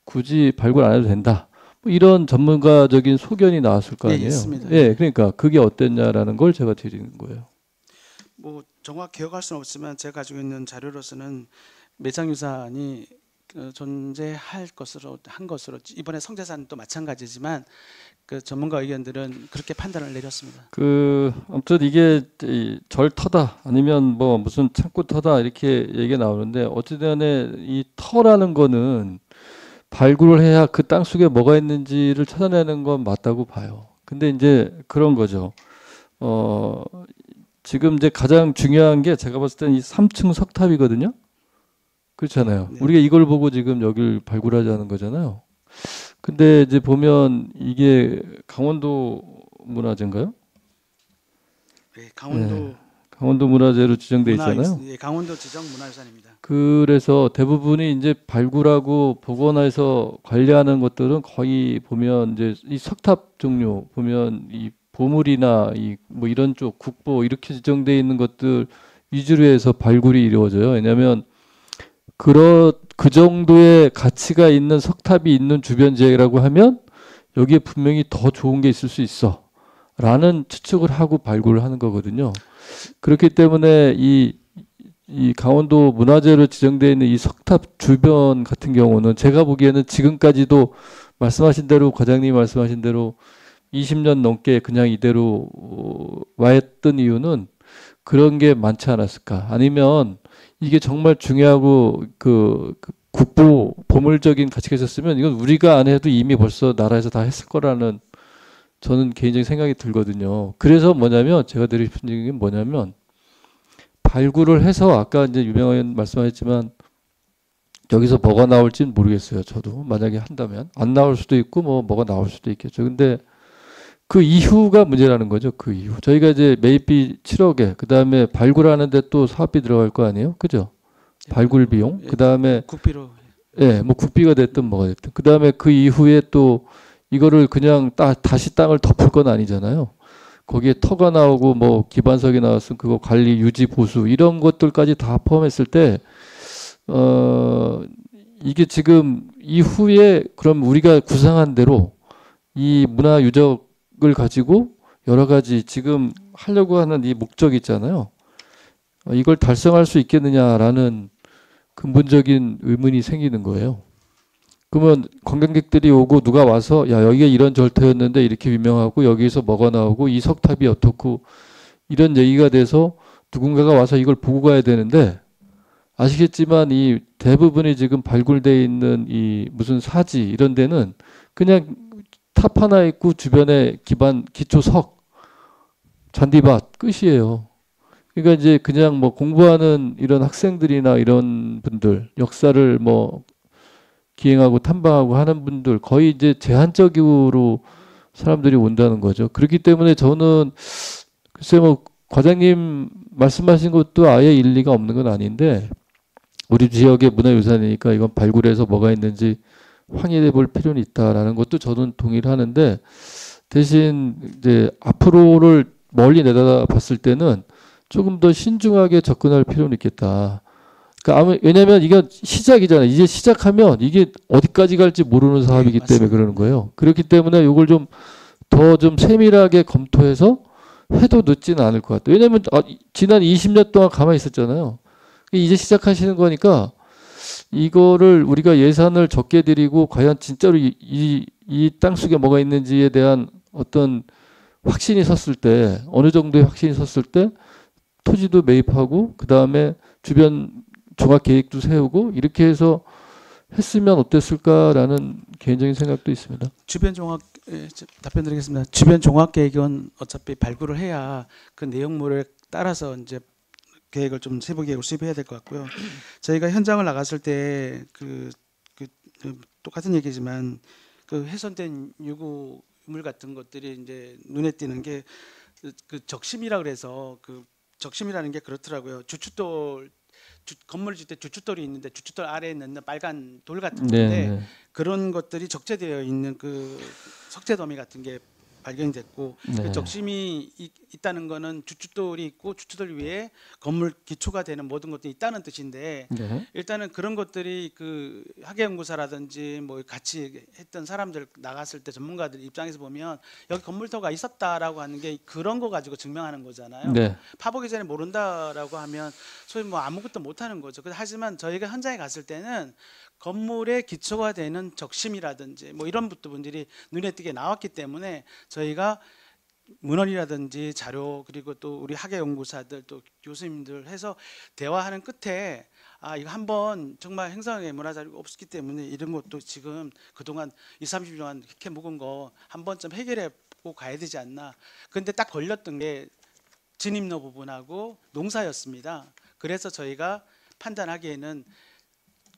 굳이 발굴 안 해도 된다. 뭐 이런 전문가적인 소견이 나왔을 거
네,
아니에요.
있습니다.
예, 그러니까 그게 어땠냐라는 걸 제가 드리는 거예요.
뭐 정확 기억할 수는 없지만 제가 가지고 있는 자료로서는 매장유산이 존재할 것으로 한 것으로 이번에 성대산도 마찬가지지만 그 전문가 의견들은 그렇게 판단을 내렸습니다.
그 아무튼 이게 이 절터다 아니면 뭐 무슨 창고터다 이렇게 얘기가 나오는데 어찌되었네 이 터라는 거는 발굴을 해야 그 땅 속에 뭐가 있는지를 찾아내는 건 맞다고 봐요. 근데 이제 그런 거죠. 지금 이제 가장 중요한 게 제가 봤을 때는 이 3층 석탑이거든요. 그렇잖아요.
네.
우리가 이걸 보고 지금 여길 발굴하자는 거잖아요. 근데 이제 보면 이게 강원도 문화재인가요?
네, 강원도
네. 강원도 문화재로 지정돼 있잖아요.
예, 강원도 지정 문화유산입니다.
그래서 대부분이 이제 발굴하고 복원해서 관리하는 것들은 거의 보면 이제 이 석탑 종류 보면 이 보물이나 이 뭐 이런 쪽 국보 이렇게 지정돼 있는 것들 위주로 해서 발굴이 이루어져요. 왜냐하면 그 정도의 가치가 있는 석탑이 있는 주변 지역이라고 하면 여기에 분명히 더 좋은 게 있을 수 있어 라는 추측을 하고 발굴을 하는 거거든요. 그렇기 때문에 이 강원도 문화재로 지정되어 있는 이 석탑 주변 같은 경우는 제가 보기에는 지금까지도 말씀하신 대로 과장님이 말씀하신 대로 20년 넘게 그냥 이대로 와 있던 이유는 그런 게 많지 않았을까. 아니면 이게 정말 중요하고 그 국보 보물적인 가치가 있었으면 이건 우리가 안 해도 이미 벌써 나라에서 다 했을 거라는 저는 개인적인 생각이 들거든요. 그래서 뭐냐면 제가 드리고 싶은 얘기는 뭐냐면 발굴을 해서 아까 이제 유명 의원 말씀하셨지만 여기서 뭐가 나올지는 모르겠어요. 저도 만약에 한다면 안 나올 수도 있고 뭐가 나올 수도 있겠죠. 근데 그 이후가 문제라는 거죠. 그 이후 저희가 이제 매입비 7억에 그 다음에 발굴하는데 또 사업비 들어갈 거 아니에요, 그죠? 발굴 비용, 그 다음에
국비로
예, 뭐 국비가 됐든 뭐가 됐든 그 다음에 그 이후에 또 이거를 그냥 다시 땅을 덮을 건 아니잖아요. 거기에 터가 나오고 뭐 기반석이 나왔으면 그거 관리, 유지, 보수 이런 것들까지 다 포함했을 때 이게 지금 이후에 그럼 우리가 구상한 대로 이 문화 유적을 가지고 여러 가지 지금 하려고 하는 이 목적이 있잖아요. 이걸 달성할 수 있겠느냐라는 근본적인 의문이 생기는 거예요. 그러면 관광객들이 오고 누가 와서 야 여기가 이런 절터였는데 이렇게 유명하고 여기서 뭐가 나오고 이 석탑이 어떻고 이런 얘기가 돼서 누군가가 와서 이걸 보고 가야 되는데 아시겠지만 이 대부분이 지금 발굴돼 있는 이 무슨 사지 이런 데는 그냥 탑 하나 있고 주변에 기초 석 잔디밭 끝이에요. 그러니까 이제 그냥 뭐 공부하는 이런 학생들이나 이런 분들 역사를 뭐 기행하고 탐방하고 하는 분들 거의 이제 제한적으로 사람들이 온다는 거죠. 그렇기 때문에 저는 글쎄 뭐 과장님 말씀하신 것도 아예 일리가 없는 건 아닌데 우리 지역의 문화유산이니까 이건 발굴해서 뭐가 있는지 확인해 볼 필요는 있다라는 것도 저는 동의를 하는데 대신 이제 앞으로를 멀리 내다 봤을 때는 조금 더 신중하게 접근할 필요는 있겠다. 그러니까 왜냐하면 이게 시작이잖아요. 이제 시작하면 이게 어디까지 갈지 모르는 사업이기 때문에 그러는 거예요. 그렇기 때문에 이걸 좀 더 좀 세밀하게 검토해서 해도 늦지는 않을 것 같아요. 왜냐하면 지난 20년 동안 가만히 있었잖아요. 이제 시작하시는 거니까 이거를 우리가 예산을 적게 들이고 과연 진짜로 이 땅속에 뭐가 있는지에 대한 어떤 확신이 섰을 때 어느 정도의 확신이 섰을 때 토지도 매입하고 그 다음에 주변 종합 계획도 세우고 이렇게 해서 했으면 어땠을까라는 개인적인 생각도 있습니다.
주변 종합 답변드리겠습니다. 주변 종합 계획은 어차피 발굴을 해야 그 내용물에 따라서 이제 계획을 좀 세부 계획을 수립해야 될 것 같고요. 저희가 현장을 나갔을 때 똑같은 얘기지만 그 훼손된 유구물 같은 것들이 이제 눈에 띄는 게 그 적심이라 그래서 그 적심이라는 게 그렇더라고요. 주춧돌 건물을 짓 때 주춧돌이 있는데 주춧돌 아래에 넣는 빨간 돌 같은 건데
네.
그런 것들이 적재되어 있는 그 석재더미 같은 게 발견이 됐고
네.
그 적심이 있다는 거는 주춧돌이 있고 주춧돌 위에 건물 기초가 되는 모든 것들이 있다는 뜻인데
네.
일단은 그런 것들이 그 학예연구사라든지 뭐 같이 했던 사람들 나갔을 때 전문가들 입장에서 보면 여기 건물터가 있었다라고 하는 게 그런 거 가지고 증명하는 거잖아요.
네.
파보기 전에 모른다라고 하면 소위 뭐 아무것도 못하는 거죠. 하지만 저희가 현장에 갔을 때는 건물의 기초가 되는 적심이라든지 뭐 이런 부분들이 눈에 띄게 나왔기 때문에 저희가 문헌이라든지 자료 그리고 또 우리 학예연구사들 또 교수님들 해서 대화하는 끝에 이거 한번 정말 행성의 문화자료가 없었기 때문에 이런 것도 지금 그동안 20, 30년 동안 이렇게 묵은 거 한 번쯤 해결해 보고 가야 되지 않나. 근데 딱 걸렸던 게 진입로 부분하고 농사였습니다. 그래서 저희가 판단하기에는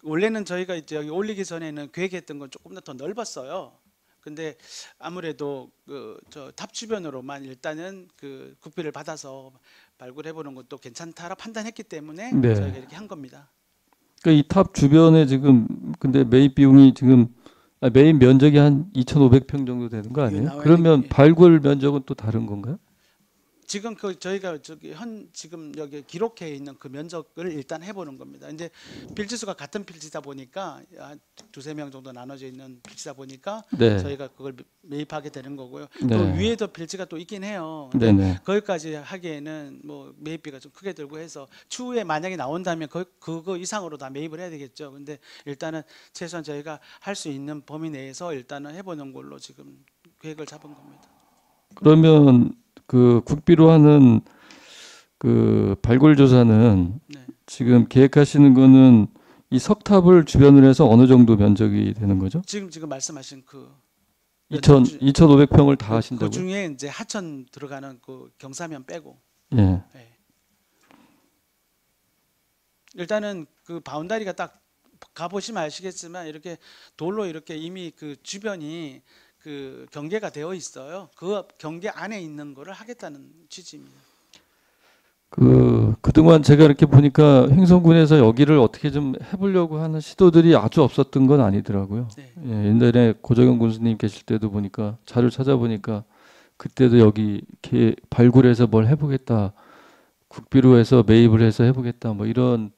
원래는 저희가 이제 여기 올리기 전에는 계획했던 건 조금 더 넓었어요. 근데 아무래도 그 저 탑 주변으로만 일단은 그 국비를 받아서 발굴해 보는 것도 괜찮다라 판단했기 때문에
네.
저희가 이렇게 한 겁니다.
그러니까 이 탑 주변에 지금 근데 매입 비용이 지금 매입 면적이 한 2,500평 정도 되는 거 아니에요?
나와
그러면
있는 게-
발굴 면적은 또 다른 건가요?
지금 그 저희가 지금 여기 기록해 있는 그 면적을 일단 해보는 겁니다. 이제 필지수가 같은 필지다 보니까 두세 명 정도 나눠져 있는 필지다 보니까
네.
저희가 그걸 매입하게 되는 거고요. 또
네.
위에도 필지가 또 있긴 해요. 근데
네네.
거기까지 하기에는 뭐 매입비가 좀 크게 들고 해서 추후에 만약에 나온다면 그거 이상으로 다 매입을 해야 되겠죠. 근데 일단은 최소한 저희가 할 수 있는 범위 내에서 일단은 해보는 걸로 지금 계획을 잡은 겁니다.
그러면 그 국비로 하는 그 발굴 조사는
네.
지금 계획하시는 거는 이 석탑을 주변으로 해서 어느 정도 면적이 되는 거죠?
지금 말씀하신 그
2,500평을 다
그
하신다고요?
중에 이제 하천 들어가는 그 경사면 빼고
예.
네. 일단은 그 바운다리가 딱 가보시면 아시겠지만 이렇게 돌로 이렇게 이미 그 주변이 그 경계가 되어 있어요. 그 경계 안에 있는 거를 하겠다는 취지입니다.
그동안 제가 이렇게 보니까 횡성군에서 여기를 어떻게 좀 해보려고 하는 시도들이 아주 없었던 건 아니더라고요.
네.
예, 옛날에 고정현 군수님 계실 때도 보니까 자료 찾아보니까 그때도 여기 이렇게 발굴해서 뭘 해보겠다, 국비로 해서 매입을 해서 해보겠다, 뭐 이런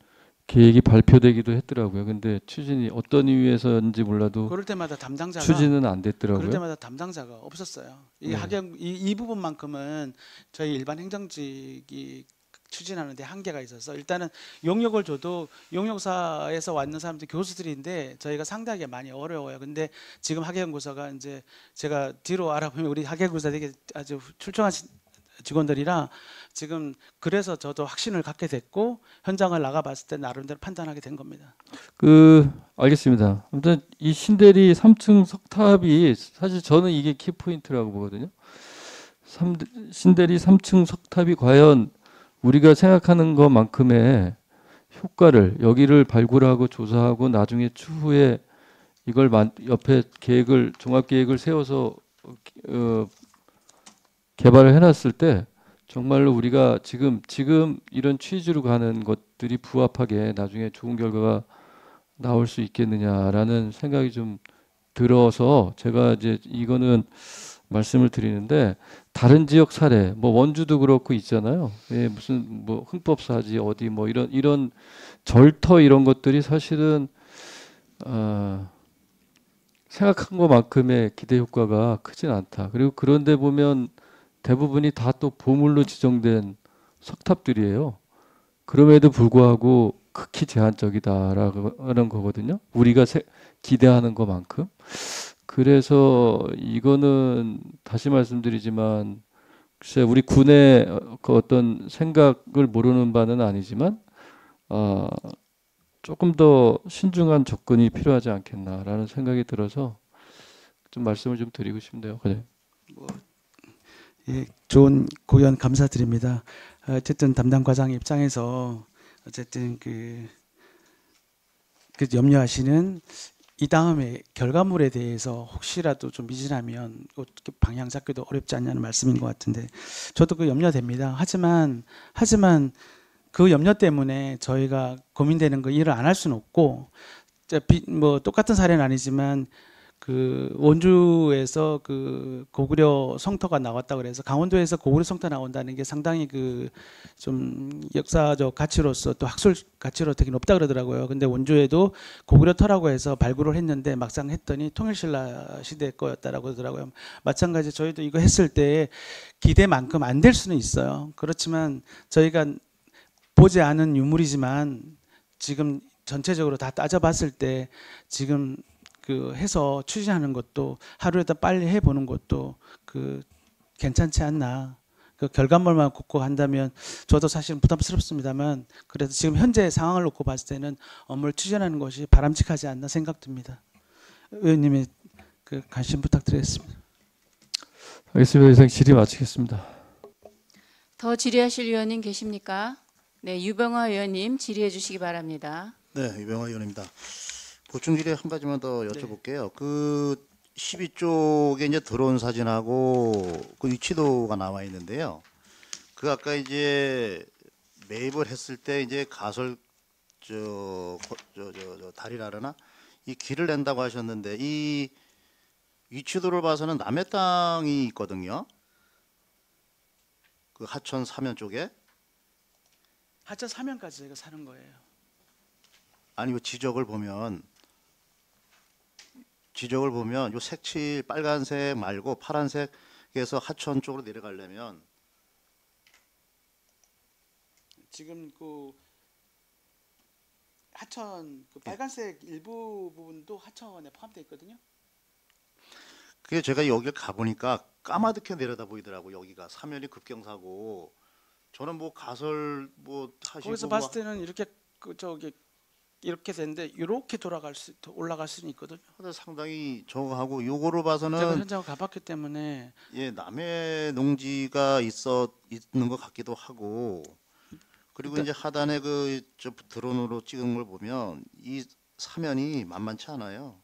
계획이 발표되기도 했더라고요. 근데 추진이 어떤 이유에서인지 몰라도
그럴 때마다 담당자가
추진은 안
그럴
됐더라고요.
때마다 담당자가 없었어요. 이
네.
학연 이 부분만큼은 저희 일반 행정직이 추진하는 데 한계가 있어서 일단은 용역을 줘도 용역사에서 왔는 사람들 교수들인데 저희가 상대하기 많이 어려워요. 근데 지금 학예연구소가 이제 제가 뒤로 알아보면 우리 학예연구소 되게 아주 출중한 직원들이라 지금 그래서 저도 확신을 갖게 됐고 현장을 나가봤을 때 나름대로 판단하게 된 겁니다.
알겠습니다. 아무튼 이 신대리 3층 석탑이 사실 저는 이게 키포인트라고 보거든요. 신대리 3층 석탑이 과연 우리가 생각하는 것만큼의 효과를 여기를 발굴하고 조사하고 나중에 추후에 이걸 옆에 계획을 종합 계획을 세워서 개발을 해놨을 때 정말로 우리가 지금 이런 취지로 가는 것들이 부합하게 나중에 좋은 결과가 나올 수 있겠느냐라는 생각이 좀 들어서 제가 이제 이거는 말씀을 드리는데 다른 지역 사례 뭐 원주도 그렇고 있잖아요. 예, 무슨 뭐 흥법사지 어디 뭐 이런 절터 이런 것들이 사실은 생각한 것만큼의 기대 효과가 크진 않다. 그리고 그런데 보면 대부분이 다 또 보물로 지정된 석탑들이에요. 그럼에도 불구하고 극히 제한적이다라고 하는 거거든요. 우리가 기대하는 것만큼. 그래서 이거는 다시 말씀드리지만 글쎄 우리 군의 그 어떤 생각을 모르는 바는 아니지만 조금 더 신중한 접근이 필요하지 않겠나라는 생각이 들어서 좀 말씀을 좀 드리고 싶네요. 그냥.
예, 좋은 고견 감사드립니다. 어쨌든 담당 과장 입장에서 어쨌든 그 염려하시는 이 다음에 결과물에 대해서 혹시라도 좀 미진하면 방향 잡기도 어렵지 않냐는 말씀인 것 같은데 저도 그 염려됩니다. 하지만 그 염려 때문에 저희가 고민되는 거 일을 안 할 수는 없고 뭐 똑같은 사례는 아니지만 그 원주에서 그 고구려 성터가 나왔다 그래서 강원도에서 고구려 성터 나온다는 게 상당히 그 좀 역사적 가치로서 또 학술 가치로 되게 높다 그러더라고요. 근데 원주에도 고구려 터라고 해서 발굴을 했는데 막상 했더니 통일신라 시대 거였다라고 하더라고요. 마찬가지 저희도 이거 했을 때 기대만큼 안 될 수는 있어요. 그렇지만 저희가 보지 않은 유물이지만 지금 전체적으로 다 따져봤을 때 지금 그 해서 추진하는 것도 하루에도 빨리 해보는 것도 그 괜찮지 않나. 그 결과물만 굽고 한다면 저도 사실 부담스럽습니다만 그래도 지금 현재 상황을 놓고 봤을 때는 업무를 추진하는 것이 바람직하지 않나 생각됩니다. 의원님의 그 관심 부탁드리겠습니다.
알겠습니다. 이상 질의 마치겠습니다.
더 질의하실 의원님 계십니까? 네, 유병화 의원님 질의해 주시기 바랍니다.
네, 유병화 의원입니다. 보충 질의 한 가지만 더 여쭤볼게요. 그 12쪽에 이제 드론 사진하고 그 위치도가 나와 있는데요. 그 아까 이제 매입을 했을 때 이제 가설 다리라나 이 길을 낸다고 하셨는데 이 위치도를 봐서는 남의 땅이 있거든요. 그 하천 사면 쪽에.
하천 사면까지 저희가 사는 거예요.
아니 요 지적을 보면 요 색칠 빨간색 말고 파란색에서 하천 쪽으로 내려가려면
지금 그 하천 그 빨간색 일부 부분도 하천에 포함되어 있거든요.
그게 제가 여기를 가보니까 까마득해 내려다 보이더라고. 여기가 사면이 급경사고 저는 뭐 가설 뭐 하시고
거기서 봤을 때는 이렇게 그 저기 이렇게 되는데 이렇게 올라갈 수는 있거든요.
상당히 저하고 요거로 봐서는
제가 현장을 가봤기 때문에
예 남의 농지가 있는 것 같기도 하고 그리고 이제 하단에 그 저 드론으로 찍은 걸 보면 이 사면이 만만치 않아요.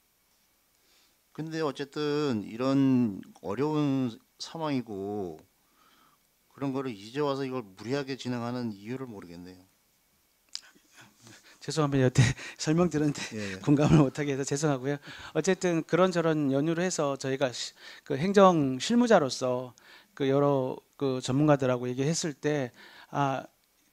근데 어쨌든 이런 어려운 상황이고 그런 거를 이제 와서 이걸 무리하게 진행하는 이유를 모르겠네요.
죄송합니다. 여태 설명 들었는데
예.
공감을 못하게 해서 죄송하고요. 어쨌든 그런저런 연유를 해서 저희가 그 행정 실무자로서 그 여러 그 전문가들하고 얘기했을 때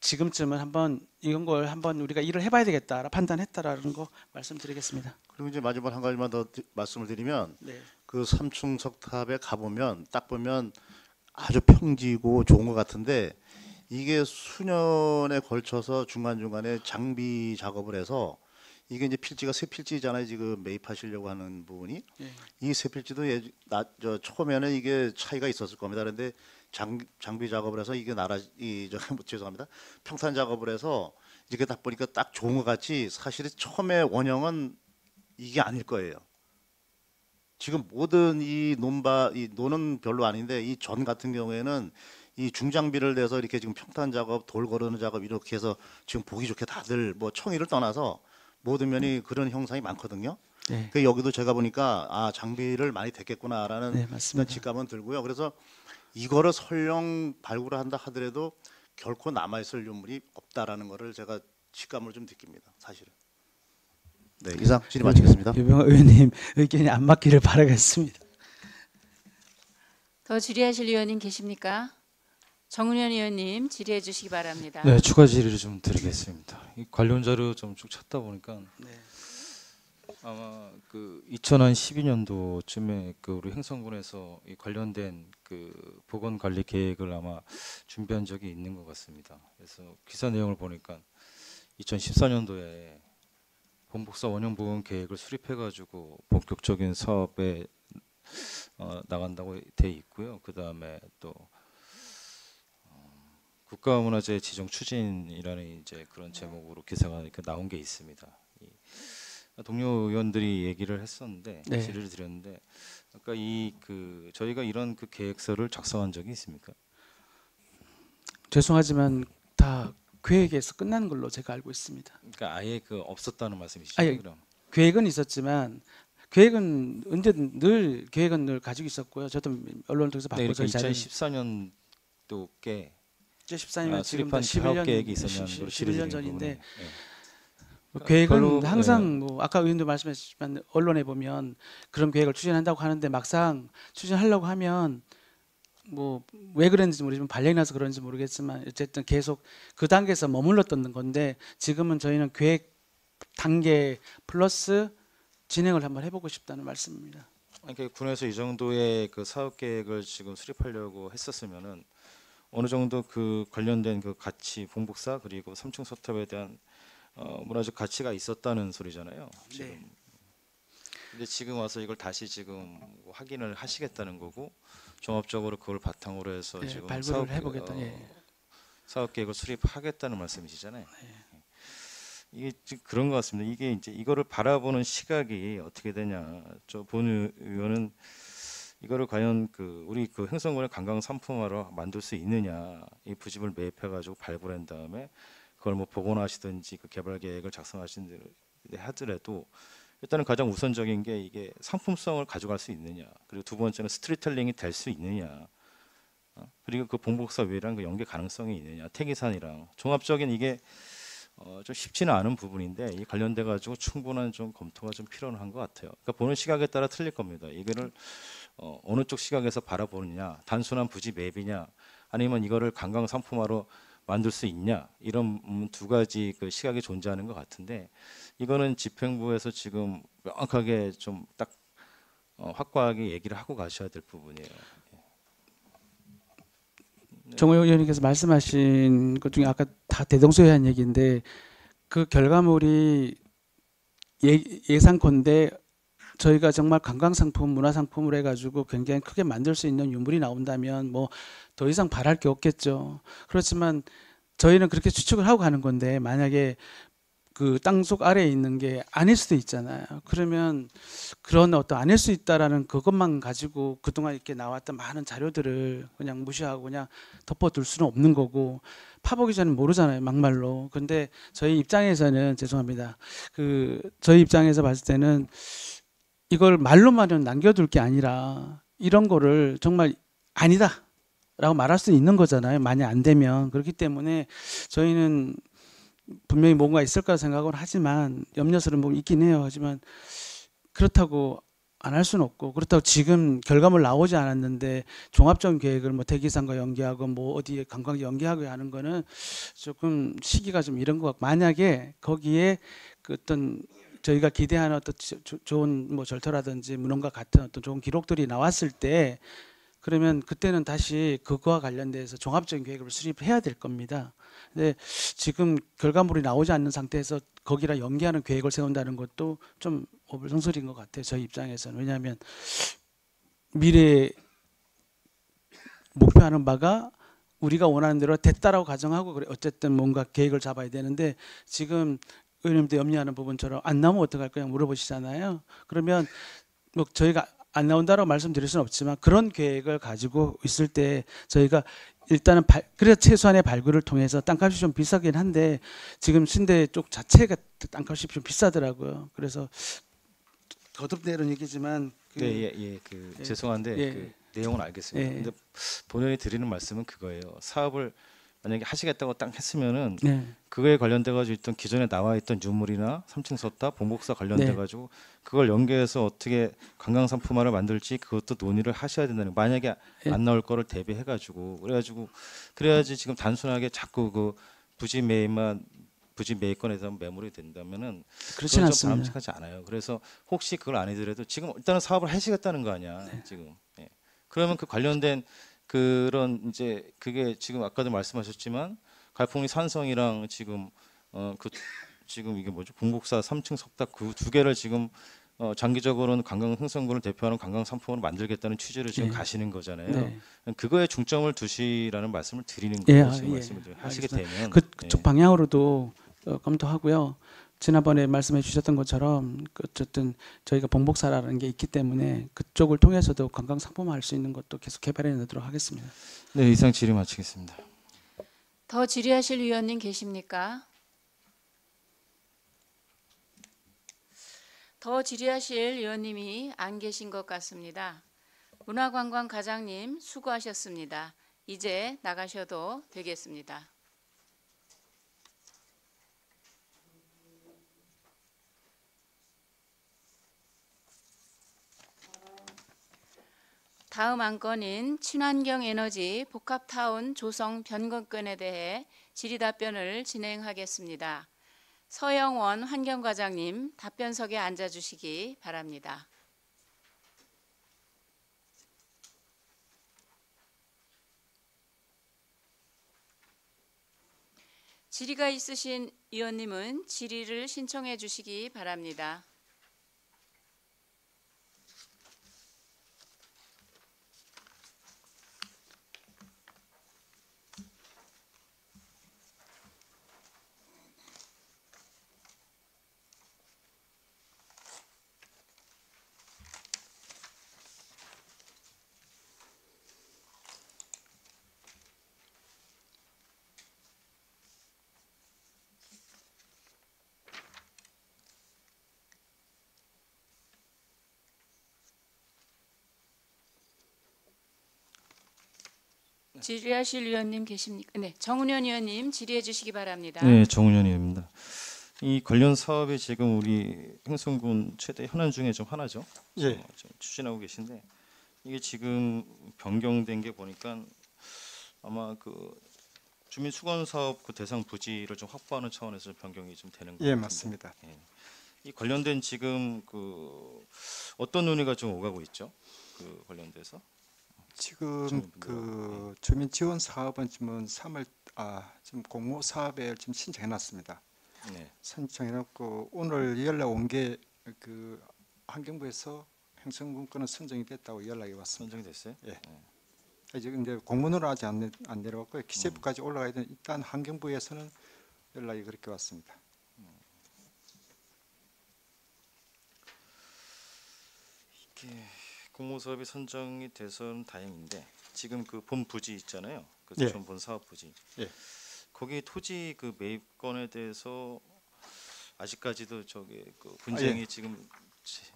지금쯤은 한번 이런 걸 한번 우리가 일을 해봐야 되겠다 판단했다라는 거 말씀드리겠습니다.
그리고 이제 마지막 한 가지만 더 말씀을 드리면 그 3층 석탑에 가보면 딱 보면 아주 평지고 좋은 것 같은데 이게 수년에 걸쳐서 중간중간에 장비 작업을 해서 이게 이제 필지가 새 필지잖아요. 지금 매입하시려고 하는 부분이
예.
이 새 필지도 처음에는 이게 차이가 있었을 겁니다. 그런데 장비 작업을 해서 이게 죄송합니다. 평탄 작업을 해서 이게 다 보니까 딱 좋은 것 같이 사실은 처음에 원형은 이게 아닐 거예요. 지금 모든 이 노는 별로 아닌데 이 전 같은 경우에는 이 중장비를 내서 이렇게 지금 평탄 작업, 돌 거르는 작업 이렇게 해서 지금 보기 좋게 다들 뭐 청의를 떠나서 모든 면이 그런 형상이 많거든요.
네.
그 여기도 제가 보니까 아 장비를 많이 댔겠구나라는
네, 맞습니다.
직감은 들고요. 그래서 이거를 설령 발굴을 한다 하더라도 결코 남아있을 유물이 없다라는 거를 제가 직감을 좀 느낍니다. 사실은. 네, 이상 질의 마치겠습니다.
유병호 의원님 의견이 안 맞기를 바라겠습니다.
더 질의하실 의원님 계십니까? 정은현 의원님 질의해 주시기 바랍니다.
네, 추가 질의를 좀 드리겠습니다. 이 관련 자료 좀 쭉 찾다 보니까
네.
아마 그 2012년도쯤에 그 우리 행성군에서 이 관련된 그 보건 관리 계획을 아마 준비한 적이 있는 것 같습니다. 그래서 기사 내용을 보니까 2014년도에 본복사 원형 보건 계획을 수립해가지고 본격적인 사업에 나간다고 돼 있고요. 그 다음에 또 국가문화재 지정 추진이라는 이제 그런 제목으로 기사가 이렇게 나온 게 있습니다. 동료 의원들이 얘기를 했었는데
네.
질의를 드렸는데 아까 저희가 이런 그 계획서를 작성한 적이 있습니까?
죄송하지만 다 계획에서 끝난 걸로 제가 알고 있습니다.
그러니까 아예 그 없었다는 말씀이시죠?
아예
그럼
계획은 있었지만 계획은 계획은 늘 가지고 있었고요. 저도 언론을 통해서
네,
받고
그러니까
저희 자료
2014년도께
14년이면 지금
수립한 사업
11년
계획이 있었냐는
11년 전인데
그러니까
계획은
별로,
항상 뭐 아까 의원도 말씀하셨지만 언론에 보면 그런 계획을 추진한다고 하는데 막상 추진하려고 하면 뭐 왜 그랬는지 모르지만 발령이 나서 그런지 모르겠지만 어쨌든 계속 그 단계에서 머물렀던 건데 지금은 저희는 계획 단계 플러스 진행을 한번 해보고 싶다는 말씀입니다.
그러니까 군에서 이 정도의 그 사업 계획을 지금 수립하려고 했었으면은 어느 정도 그 관련된 그 가치 봉복사 그리고 3층 서탑에 대한 문화적 가치가 있었다는 소리잖아요. 지금.
네.
근데 지금 와서 이걸 다시 지금 확인을 하시겠다는 거고 종합적으로 그걸 바탕으로 해서
네,
지금
발굴을 해보겠다. 예.
사업 계획을 수립하겠다는 말씀이시잖아요. 이게 지금 그런 것 같습니다. 이게 이제 이거를 바라보는 시각이 어떻게 되냐. 저 본 의원은 이거를 과연 우리 그 행성군의 관광 상품화로 만들 수 있느냐. 이 부집을 매입해가지고 발굴한 다음에 그걸 뭐 복원하시든지 그 개발 계획을 작성하신 하더라도 일단은 가장 우선적인 게 이게 상품성을 가져갈 수 있느냐. 그리고 두 번째는 스토리텔링이 될 수 있느냐. 그리고 그 봉복사 외랑 그 연계 가능성이 있느냐. 태기산이랑 종합적인 이게 좀 쉽지는 않은 부분인데 이 관련돼 가지고 충분한 좀 검토가 좀 필요한 것 같아요. 그러니까 보는 시각에 따라 틀릴 겁니다. 이거를 어느 쪽 시각에서 바라보느냐, 단순한 부지 매입이냐, 아니면 이거를 관광 상품화로 만들 수 있냐 이런 두 가지 그 시각이 존재하는 것 같은데 이거는 집행부에서 지금 명확하게 좀 딱 확고하게 얘기를 하고 가셔야 될 부분이에요.
정호 의원님께서 말씀하신 것 중에 아까 다 대동소이한 얘기인데 그 결과물이 예상컨대 저희가 정말 관광상품, 문화상품을 해가지고 굉장히 크게 만들 수 있는 유물이 나온다면 뭐 더 이상 바랄 게 없겠죠. 그렇지만 저희는 그렇게 추측을 하고 가는 건데 만약에 그 땅속 아래에 있는 게 아닐 수도 있잖아요. 그러면 그런 어떤 아닐 수 있다라는 그것만 가지고 그동안 이렇게 나왔던 많은 자료들을 그냥 무시하고 그냥 덮어둘 수는 없는 거고 파보기 전에 모르잖아요, 막말로. 근데 저희 입장에서는 죄송합니다. 저희 입장에서 봤을 때는 이걸 말로만은 남겨둘 게 아니라 이런 거를 정말 아니다 라고 말할 수 있는 거잖아요. 만약 안 되면. 그렇기 때문에 저희는 분명히 뭔가 있을 거라 생각은 하지만 염려스러운 부분이 있긴 해요. 하지만 그렇다고 안 할 수는 없고 그렇다고 지금 결과물 나오지 않았는데 종합적인 계획을 뭐 대기산과 연계하고 뭐 어디에 관광지 연계하고 하는 거는 조금 시기가 좀 이런 것 같고 만약에 거기에 그 어떤 저희가 기대하는 어떤 좋은 뭐 절터라든지 문헌과 같은 어떤 좋은 기록들이 나왔을 때 그러면 그때는 다시 그거와 관련돼서 종합적인 계획을 수립해야 될 겁니다. 근데 지금 결과물이 나오지 않는 상태에서 거기랑 연계하는 계획을 세운다는 것도 좀 어불성설인 것 같아요. 저희 입장에서는. 왜냐하면 미래에 목표하는 바가 우리가 원하는 대로 됐다라고 가정하고 그래 어쨌든 뭔가 계획을 잡아야 되는데 지금 의원님도 염려하는 부분처럼 안 나오면 어떡할 거냐 물어보시잖아요. 그러면 뭐 저희가 안 나온다라고 말씀드릴 수는 없지만 그런 계획을 가지고 있을 때 저희가 일단은 그래서 최소한의 발굴을 통해서 땅값이 좀 비싸긴 한데 지금 신대 쪽 자체가 땅값이 좀 비싸더라고요. 그래서 거듭되는 얘기지만
그 죄송한데
예.
그 내용은 알겠습니다.
예.
근데 본연이 드리는 말씀은 그거예요. 사업을 만약에 하시겠다고 딱 했으면은
네.
그거에 관련돼 가지고 있던 기존에 나와 있던 유물이나 3층 섰다 봉복사 관련돼
네.
가지고 그걸 연계해서 어떻게 관광 상품화를 만들지 그것도 논의를 하셔야 된다는 거예요. 만약에
예.
안 나올 거를 대비해 가지고 그래야지 지금 단순하게 자꾸 그 부지 매입건에 대한 매물이 된다면은
그렇진
그건 좀
않습니다.
바람직하지 않아요. 그래서 혹시 그걸 안 해더라도 지금 일단은 사업을 하시겠다는 거 아니야
네.
지금. 예. 그러면 그 관련된 그런 이제 그게 지금 아까도 말씀하셨지만 갈풍리 산성이랑 지금 지금 이게 뭐죠 봉복사 3층 석탑 그 두 개를 지금 장기적으로는 관광 흥성군을 대표하는 관광 상품으로 만들겠다는 취지로 지금
네.
가시는 거잖아요.
네.
그거에 중점을 두시라는 말씀을 드리는
예,
거예요. 지금
예.
말씀을 하시게 되면
그쪽 방향으로도 검토하고요. 지난번에 말씀해 주셨던 것처럼 어쨌든 저희가 봉복사라는 게 있기 때문에 그쪽을 통해서도 관광 상품화할 수 있는 것도 계속 개발해 내도록 하겠습니다.
네 이상 질의 마치겠습니다.
더 질의하실 위원님 계십니까? 더 질의하실 위원님이 안 계신 것 같습니다. 문화관광 과장님 수고하셨습니다. 이제 나가셔도 되겠습니다. 다음 안건인 친환경 에너지 복합타운 조성 변경건에 대해 질의답변을 진행하겠습니다. 서영원 환경과장님 답변석에 앉아주시기 바랍니다. 질의가 있으신 위원님은 질의를 신청해 주시기 바랍니다. 질의하실 위원님 계십니까? 네, 정은현 위원님 질의해 주시기 바랍니다.
네, 정은현입니다. 이 관련 사업이 지금 우리 행성군 최대 현안 중에 좀 하나죠.
예.
좀 추진하고 계신데 이게 지금 변경된 게 보니까 아마 그 주민 수건 사업 그 대상 부지를 좀 확보하는 차원에서 변경이 좀 되는 것 같은데.
예, 맞습니다.
예. 이 관련된 지금 그 어떤 논의가 좀 오가고 있죠? 그 관련돼서.
지금
주민분들하고,
그 주민 지원 사업은 지금 3월 지금 공모 사업에 지금 신청해놨습니다.
네.
신청해놓고 오늘 연락 온 게 그 환경부에서 행성군 거는 선정이 됐다고 연락이 왔습니다.
선정이 됐어요?
예. 아직 근데 공문으로 아직 안 내려왔고요. 기재부까지 올라가야 되는 일단 환경부에서는 연락이 그렇게 왔습니다.
이게 공모 사업이 선정이 돼서는 다행인데 지금 그 본 부지 있잖아요. 그
예.
본 사업 부지.
예.
거기 토지 그 매입건에 대해서 아직까지도 저기 그 분쟁이 지금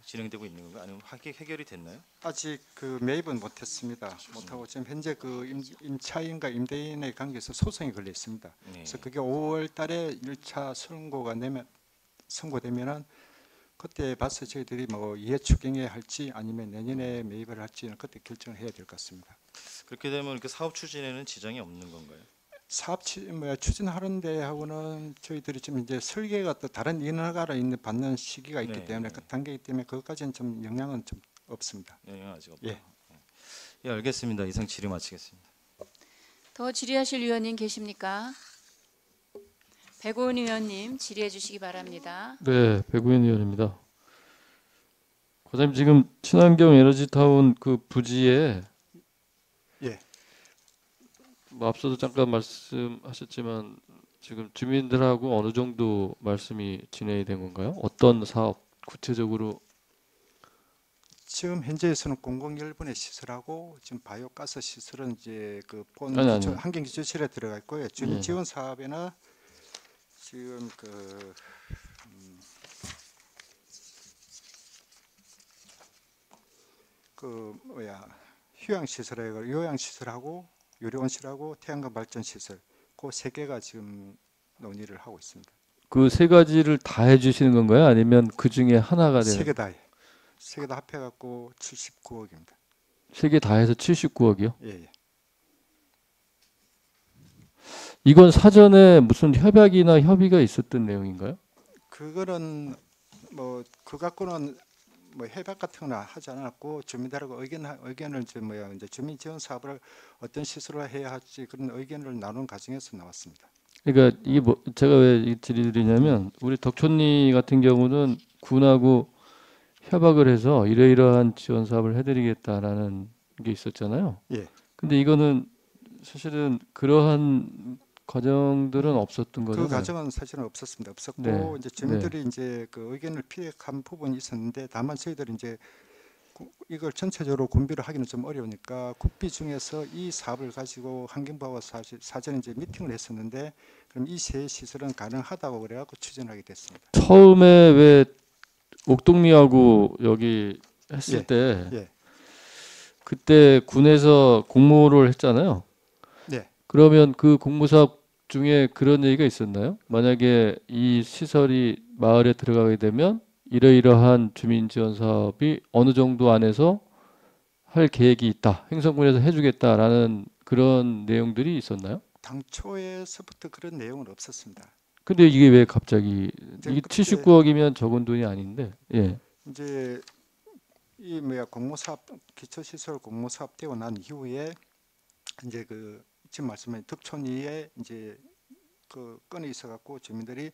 진행되고 있는 건가? 아니면 해결이 됐나요?
아직 그 매입은 못했습니다. 못하고 지금 현재 그 임차인과 임대인의 관계에서 소송이 걸려 있습니다.
네.
그래서 그게 5월달에 1차 선고되면은 그때 봐서 저희들이 뭐 이해 추경에 할지 아니면 내년에 매입을 할지는 그때 결정을 해야 될 것 같습니다.
그렇게 되면 이렇게 사업 추진에는 지장이 없는 건가요?
사업 추진하는 데하고는 저희들이 지금 이제 설계가 또 다른 인허가를 받는 시기가 있기
네,
때문에
네.
그 단계이기 때문에 그것까지는 좀 영향은 좀 없습니다.
영향 아직 없다.
예.
예, 알겠습니다. 이상 질의 마치겠습니다.
더 질의하실 위원님 계십니까? 백오은 의원님 질의해 주시기 바랍니다.
네, 백우현 의원입니다. 과장님 지금 친환경 에너지타운 그 부지에
예.
뭐 앞서도 잠깐 말씀하셨지만 지금 주민들하고 어느 정도 말씀이 진행이 된 건가요? 어떤 사업 구체적으로?
지금 현재에서는 공공열분의 시설하고 지금 바이오가스 시설은 이제 그본
아니.
환경기초실에 들어가 있고요. 주민
예.
지원 사업에는 지금 휴양시설에 요양시설하고 유료온실하고 태양광 발전 시설 그 세 개가 지금 논의를 하고 있습니다.
그 세 가지를 다 해주시는 건가요? 아니면 그 중에 하나가 되는?
세 개 다 합해갖고 79억입니다.
세 개 다 해서 79억이요?
예.
이건 사전에 무슨 협약이나 협의가 있었던 내용인가요?
그거는 뭐 그 갖고는 뭐 협약 같은 건 하지 않았고 주민들하고 의견을 이제 주민 지원 사업을 어떤 시설로 해야 할지 그런 의견을 나눈 과정에서 나왔습니다.
그러니까 이게 뭐 제가 왜 질의드리냐면 우리 덕촌리 같은 경우는 군하고 협약을 해서 이러이러한 지원 사업을 해드리겠다라는 게 있었잖아요.
예.
근데 이거는 사실은 그러한 과정들은 없었던 거죠.
그 과정은 사실은 없었습니다. 없었고
네.
이제 주민들이 이제 그 의견을 피력한 부분이 있었는데 다만 저희들이 이제 이걸 전체적으로 군비를 하기는 좀 어려우니까 국비 중에서 이 사업을 가지고 환경부와 사전에 이제 미팅을 했었는데 그럼 이 세 시설은 가능하다고 그래갖고 추진하게 됐습니다.
처음에 왜 옥동리하고 여기 했을 때
예.
그때 군에서 공모를 했잖아요.
네.
그러면 그 공모사업 중에 그런 얘기가 있었나요? 만약에 이 시설이 마을에 들어가게 되면 이러이러한 주민 지원 사업이 어느 정도 안에서 할 계획이 있다. 행성군에서 해주겠다라는 그런 내용들이 있었나요?
당초에서부터 그런 내용은 없었습니다.
근데 이게 왜 갑자기 이게
그때
79억이면 적은 돈이 아닌데 예.
이제 이 공모사업 기초시설 공모사업 되고 난 이후에 이제 그 지금 말씀하신 덕촌리에 이제 그 건이 있어갖고 주민들이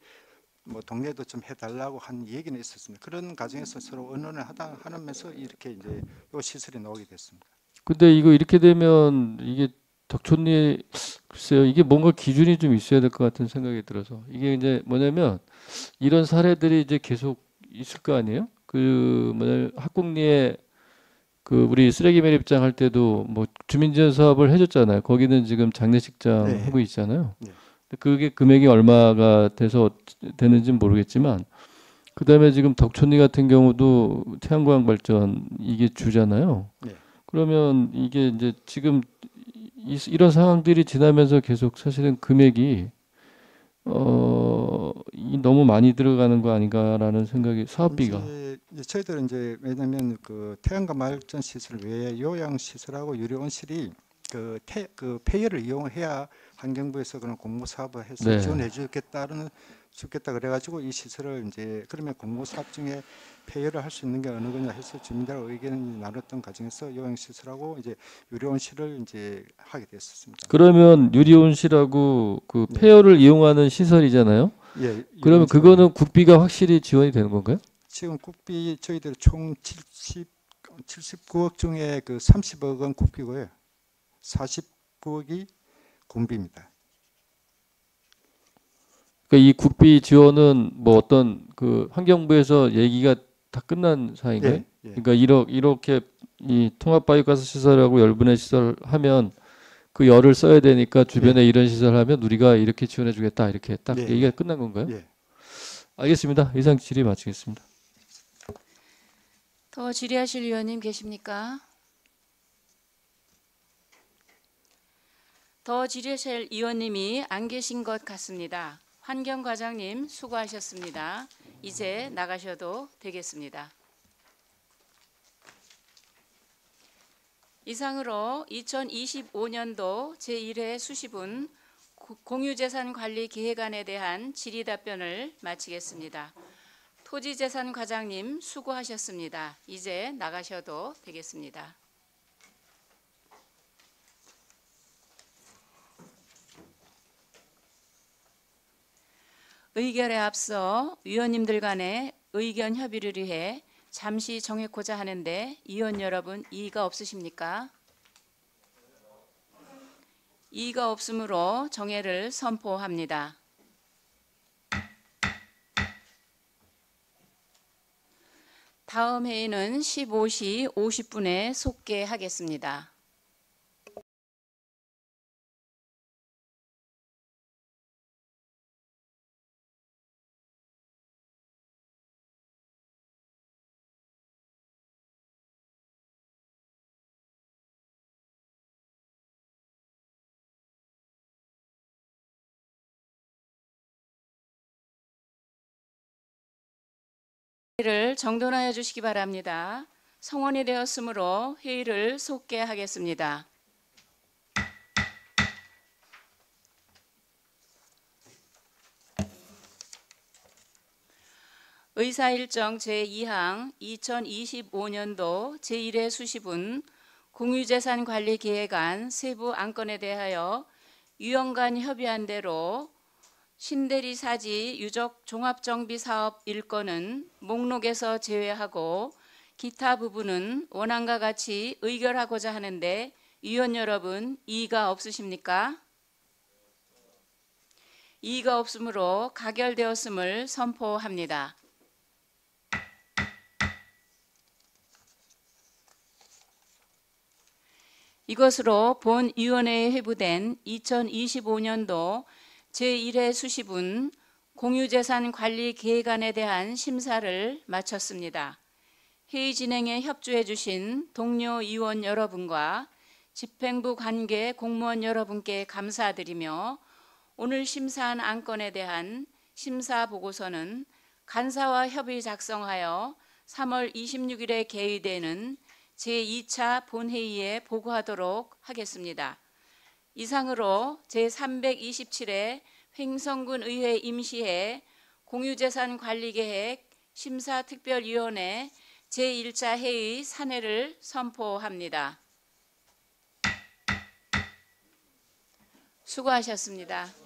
뭐 동네도 좀 해달라고 한 얘기는 있었습니다. 그런 과정에서 서로 의논을 하면서 이렇게 이제 요 시설이 나오게 됐습니다.
근데 이거 이렇게 되면 이게 덕촌리 글쎄요 이게 뭔가 기준이 좀 있어야 될 것 같은 생각이 들어서 이게 이제 뭐냐면 이런 사례들이 이제 계속 있을 거 아니에요? 그 뭐냐면 학국리에 그 우리 쓰레기 매립장 할 때도 뭐 주민지원 사업을 해줬잖아요. 거기는 지금 장례식장
네.
하고 있잖아요.
네.
그게 금액이 얼마가 돼서 되는지는 모르겠지만 그다음에 지금 덕촌리 같은 경우도 태양광 발전 이게 주잖아요.
네.
그러면 이게 이제 지금 이런 상황들이 지나면서 계속 사실은 금액이 너무 많이 들어가는 거 아닌가라는 생각이 사업비가
이제 저희들은 이제 왜냐하면 그 태양광 발전 시설 외에 요양 시설하고 유료온실이 그 폐열을 이용해야 환경부에서 그런 공모 사업을 해서
네.
지원해 주겠다 그래가지고 이 시설을 이제 그러면 공모 사업 중에 폐열을 할 수 있는 게 어느 거냐 해서 주민들하고 의견을 나눴던 과정에서 요양 시설하고 이제 유료온실을 이제 하게 됐었습니다.
그러면 유리온실하고 그
네.
폐열을 이용하는 시설이잖아요.
예.
그러면 그거는 국비가 확실히 지원이 되는 건가요?
지금 국비 저희들 총 79억 중에 그 30억은 국비고요. 49억이 군비입니다.
그러니까 이 국비 지원은 뭐 어떤 그 환경부에서 얘기가 다 끝난 사이인가요?
예.
그러니까 이렇게 이 통합 바이오가스 시설하고 열분해 시설 하면 그 열을 써야 되니까 주변에 이런 시설 하면 우리가 이렇게 지원해 주겠다 이렇게 딱
예.
얘기가 끝난 건가요?
예.
알겠습니다. 이상 질의 마치겠습니다.
더 질의하실 위원님 계십니까? 더 질의하실 위원님이 안 계신 것 같습니다. 환경과장님 수고하셨습니다. 이제 나가셔도 되겠습니다. 이상으로 2025년도 제1회 수시분 공유재산관리계획안에 대한 질의답변을 마치겠습니다. 토지재산과장님 수고하셨습니다. 이제 나가셔도 되겠습니다. 의결에 앞서 위원님들 간의 의견 협의를 위해 잠시 정해고자 하는데 위원 여러분 이의가 없으십니까? 이의가 없으므로 정해를 선포합니다. 다음 회의는 15시 50분에 속개하겠습니다. 회의를 정돈하여 주시기 바랍니다. 성원이 되었으므로 회의를 속개하겠습니다. 의사일정 제2항 2025년도 제1회 수시분 공유재산관리계획안 세부 안건에 대하여 위원 간 협의한 대로 신대리 사지 유적 종합정비사업 일건은 목록에서 제외하고 기타 부분은 원안과 같이 의결하고자 하는데 위원 여러분 이의가 없으십니까? 이의가 없으므로 가결되었음을 선포합니다. 이것으로 본위원회에 회부된 2025년도 제1회 수시분 공유재산관리계획안에 대한 심사를 마쳤습니다. 회의 진행에 협조해 주신 동료 위원 여러분과 집행부 관계 공무원 여러분께 감사드리며 오늘 심사한 안건에 대한 심사 보고서는 간사와 협의 작성하여 3월 26일에 개의되는 제2차 본회의에 보고하도록 하겠습니다. 이상으로 제327회 횡성군 의회 임시회 공유재산관리계획 심사특별위원회 제1차 회의 산회를 선포합니다. 수고하셨습니다.